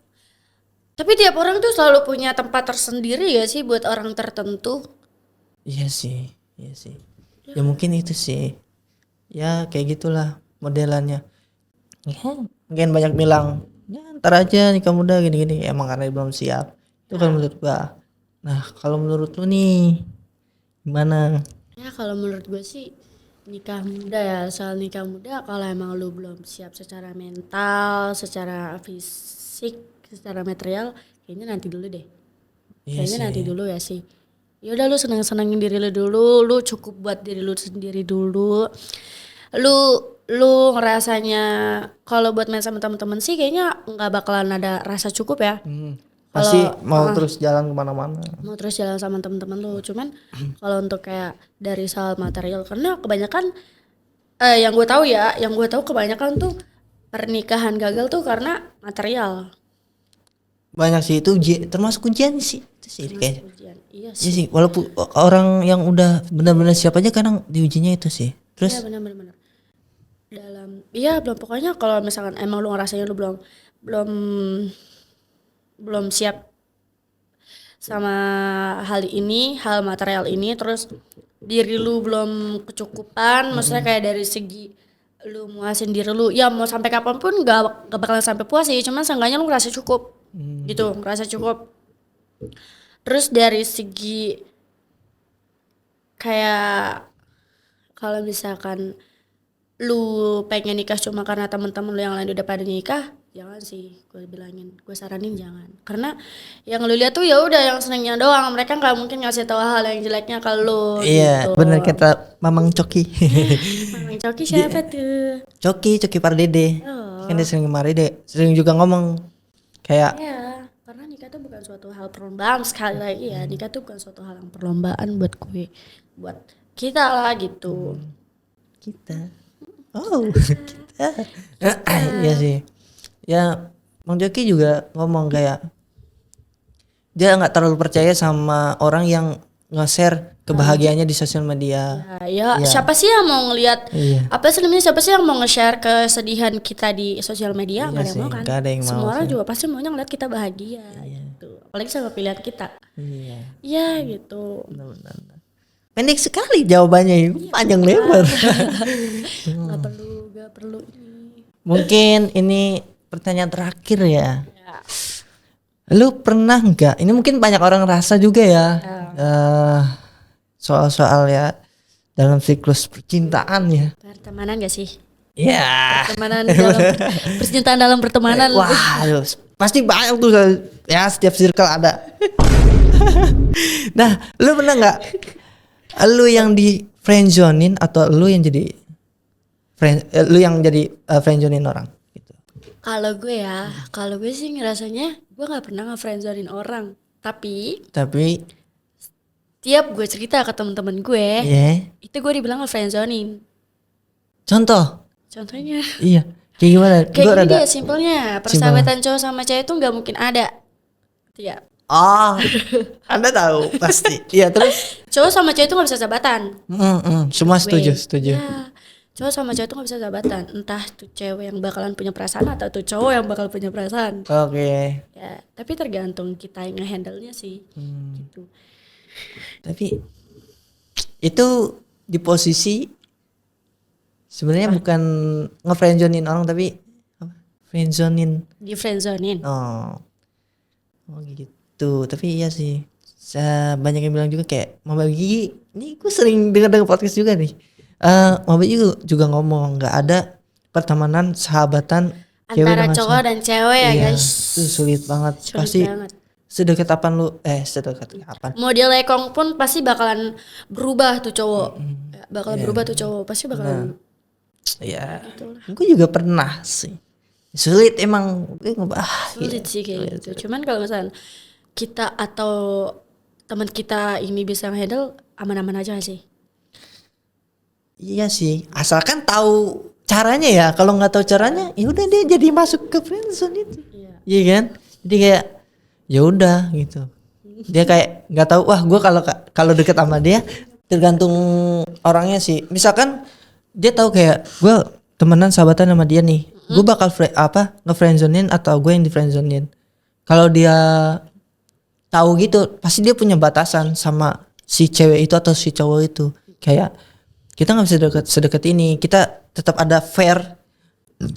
Tapi tiap orang tuh selalu punya tempat tersendiri ya sih buat orang tertentu. Iya sih. Ya mungkin itu sih. Ya kayak gitulah modelannya. Ya, mungkin banyak bilang, ya ntar aja nikah muda gini-gini. Emang karena dia belum siap. Itu kan menurut gua. Nah kalau menurut lu nih gimana? Ya kalau menurut gue sih nikah muda ya. Soal nikah muda kalau emang lu belum siap secara mental, secara fisik, secara material, kayaknya nanti dulu deh. Nanti dulu ya sih. Ya udah lu seneng-senengin diri lu dulu, lu cukup buat diri lu sendiri dulu. Lu ngerasanya kalau buat main sama temen-temen sih kayaknya nggak bakalan ada rasa cukup ya. Pasti mau terus jalan kemana-mana. Mau terus jalan sama temen-temen lu. Cuman kalau untuk kayak dari soal material, karena kebanyakan yang gue tahu kebanyakan tuh pernikahan gagal tuh karena material. Banyak sih itu termasuk ujian sih. Itu sih kayaknya. Iya sih. Walaupun orang yang udah benar-benar siap aja kadang diujinya itu sih. Terus iya benar. Belum pokoknya kalau misalkan emang lu ngerasanya lu belum siap sama hal material ini, terus diri lu belum kecukupan, maksudnya kayak dari segi lu muasin diri lu, ya mau sampai kapanpun gak bakalan sampai puas sih, cuman seenggaknya lu ngerasa cukup gitu, ngerasa cukup. Terus dari segi kayak kalau misalkan lu pengen nikah cuma karena temen-temen lu yang lain udah pada nikah, jangan sih, gue saranin jangan. Karena yang lu lihat tuh ya udah yang senengnya doang, mereka nggak mungkin ngasih tahu hal yang jeleknya ke lu. Iya, gitu. Bener kata Mamang Coki. Mamang Coki siapa tuh? Coki Pardede. Kan dia sering kemarin deh, sering juga ngomong kayak. Iya, karena nikah tuh bukan suatu hal perlombaan, sekali lagi ya, nikah tuh bukan suatu hal yang perlombaan buat kita lah gitu. Kita. Iya sih. Ya Bang Joki juga ngomong kayak dia nggak terlalu percaya sama orang yang nge-share kebahagiaannya di sosial media. Ya. Siapa sih yang mau ngelihat siapa sih yang mau nge-share kesedihan kita di sosial media? Nggak ada yang mau kan? Gak ada yang semua mau orang juga pasti maunya ngeliat kita bahagia gitu. Apalagi sama pilihan kita. Iya gitu. Benar. Pendek sekali jawabannya, panjang lebar. Gak perlu. Mungkin ini pertanyaan terakhir ya. Lu pernah nggak? Ini mungkin banyak orang rasa juga ya. Soal-soal ya dalam siklus percintaan ya. Pertemanan gak sih? Ya. Percintaan dalam pertemanan. Wah, pasti banyak tuh ya, setiap circle ada. Nah, lu pernah nggak? Lu yang di friendzonin atau lu yang jadi friendzonin orang gitu? Kalau gue sih ngerasanya gue nggak pernah nge-friendzonin orang, tapi tiap gue cerita ke teman-teman gue, itu gue dibilang nge-friendzonin. Contohnya? Iya. Kayak gimana? Kayak gini dia simpelnya, persahabatan cowok sama cewek itu nggak mungkin ada. Iya. Anda tahu pasti. Iya, terus cowok sama cewek itu nggak bisa sahabatan. Semua setuju. Ya, cowok sama cewek itu nggak bisa sahabatan. Entah tuh cewek yang bakalan punya perasaan atau tuh cowok yang bakal punya perasaan. Oke. Ya, tapi tergantung kita yang ngehandle-nya sih. Gitu. Tapi itu di posisi sebenarnya bukan nge-friendzonin orang tapi friendzonin. Di friendzonin. Oh gitu. Tapi iya sih, banyak yang bilang juga kayak Mama Gigi, ini gue sering dengar podcast juga nih. Mama Gigi juga ngomong nggak ada pertemanan sahabatan antara cowok dan cewek ya guys. Itu sulit banget. Pasti sedekat apa lu sedekat apa? Mau dia lekong pun pasti bakalan berubah tuh cowok. Berubah tuh cowok, pasti bakalan. Ya, gue juga pernah sih. Sulit emang sulit sih kayak gitu. Cuman kalau misalnya kita atau teman kita ini bisa handle, aman-aman aja sih. Iya sih, asalkan tahu caranya ya. Kalau nggak tahu caranya, ya udah dia jadi masuk ke friendzone itu. Iya kan? Jadi kayak ya udah gitu. Dia kayak nggak tahu. Wah, gue kalau deket sama dia tergantung orangnya sih. Misalkan dia tahu kayak gue temenan sahabatan sama dia nih, gue bakal nge-friendzonein atau gue yang di-friendzonein. Kalau dia tahu gitu, pasti dia punya batasan sama si cewek itu atau si cowok itu. Kayak kita nggak bisa sedekat ini. Kita tetap ada fair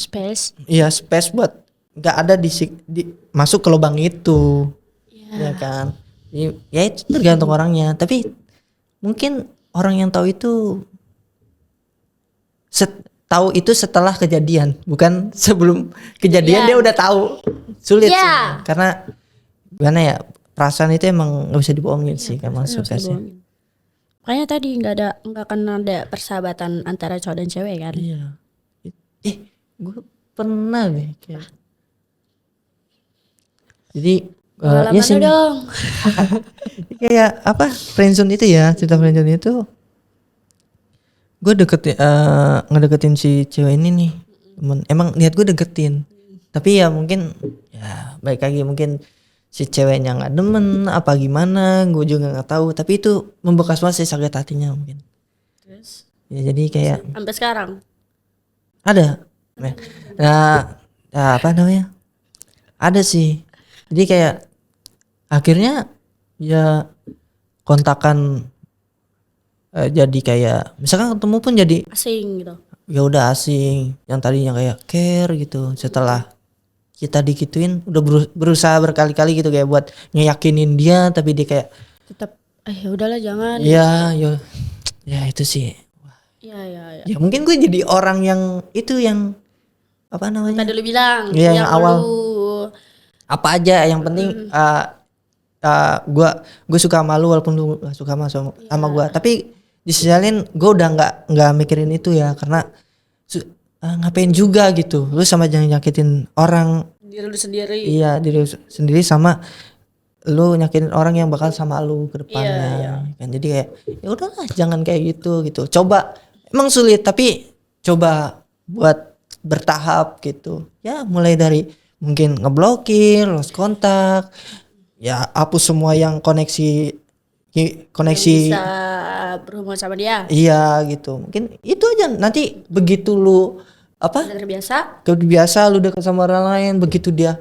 space. Iya, space buat nggak ada di masuk ke lubang itu. Ya kan. Ya itu tergantung orangnya. Tapi mungkin orang yang tahu itu tahu itu setelah kejadian, bukan sebelum kejadian dia udah tahu. Sulit sih. Karena gimana ya, perasaan itu emang nggak bisa dibohongin sih kan, masuk sih. Makanya tadi nggak akan ada persahabatan antara cowok dan cewek kan. Iya. Gue pernah deh kayak. Jadi ya sih dong. kayak apa, friendzone itu ya, cerita friendzone itu gue ngedeketin si cewek ini nih. Emang niat gue deketin, tapi ya mungkin ya baik lagi, mungkin si ceweknya nggak demen apa gimana, gue juga nggak tahu. Tapi itu membekas banget sih, sakit hatinya mungkin. Terus? Ya jadi kayak sampai sekarang ada. Nah, apa namanya? Ada sih. Jadi kayak akhirnya ya kontakan, jadi kayak misalkan ketemu pun jadi asing gitu. Ya udah asing. Yang tadinya kayak care gitu, setelah kita dikituin udah berusaha berkali-kali gitu kayak buat ngeyakinin dia, tapi dia kayak tetap ya udahlah jangan. Ya itu sih. Ya. Ya mungkin gue jadi orang yang itu, yang apa namanya? Tadi lu bilang ya, yang awal apa aja yang penting gue suka sama lu walaupun lu gak suka sama gue. Tapi di sisi lain gue udah nggak mikirin itu ya, karena ngapain juga gitu, lu sama jangan nyakitin orang, diri lu sendiri. Iya, diri lu sendiri, sama lu nyakitin orang yang bakal sama lu ke depannya. Kan jadi kayak ya udahlah, jangan kayak gitu. Coba, emang sulit tapi coba buat bertahap gitu. Ya mulai dari mungkin ngeblokir, lost kontak, ya hapus semua yang koneksi bisa berhubungan sama dia. Iya gitu. Mungkin itu aja, nanti begitu lu terbiasa lu deket sama orang lain, begitu dia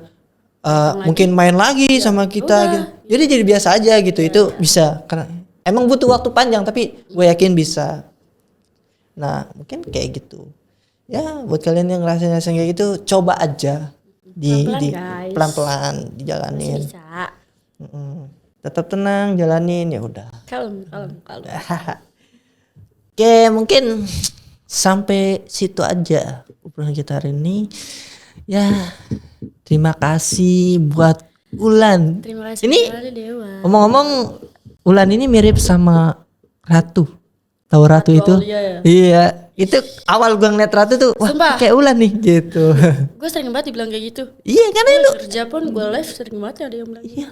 mungkin main lagi sama kita gitu. Jadi biasa aja gitu. Itu bisa, karena emang butuh waktu panjang tapi gue yakin bisa. Nah mungkin kayak gitu ya, buat kalian yang ngerasain kayak gitu, coba aja pelan-pelan dijalanin. Bisa. Tetap tenang, jalanin, ya udah. Kalem. Oke, mungkin sampai situ aja obrolan kita hari ini. Ya, terima kasih buat Ulan. Terima kasih. Ini ngomong-ngomong, Ulan ini mirip sama Ratu. Tahu Ratu itu? Iya, itu awal gue ngeliat Ratu tuh, wah sumpah, kayak Ulan nih gitu. Gue sering banget dibilang kayak gitu. Iya kan, itu kerja pun gue live sering banget ada yang bilang. Iya.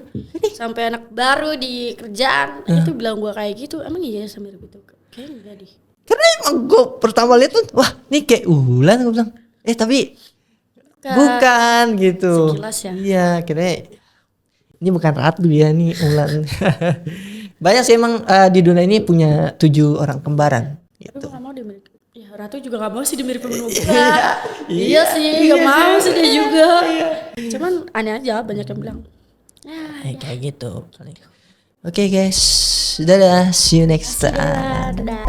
Sampai anak baru di kerjaan itu bilang gue kayak gitu. Emang iya sama gitu? Kayaknya enggak deh. Karena emang gue pertama lihat tuh, wah nih kayak Ulan, gue bilang. Tapi bukan gitu. Sekilas ya. Iya, kira ini bukan Ratu ya, nih Ulan. Banyak sih emang di dunia ini punya 7 orang kembaran gitu. Tapi gue gak mau dimirip. Ya Ratu juga gak mau sih dimiripin sama gue. Iya sih, gak mau sih dia juga. Cuman aneh aja, banyak yang bilang. Kayak gitu. Oke guys, dadah, see you next time. Dadah.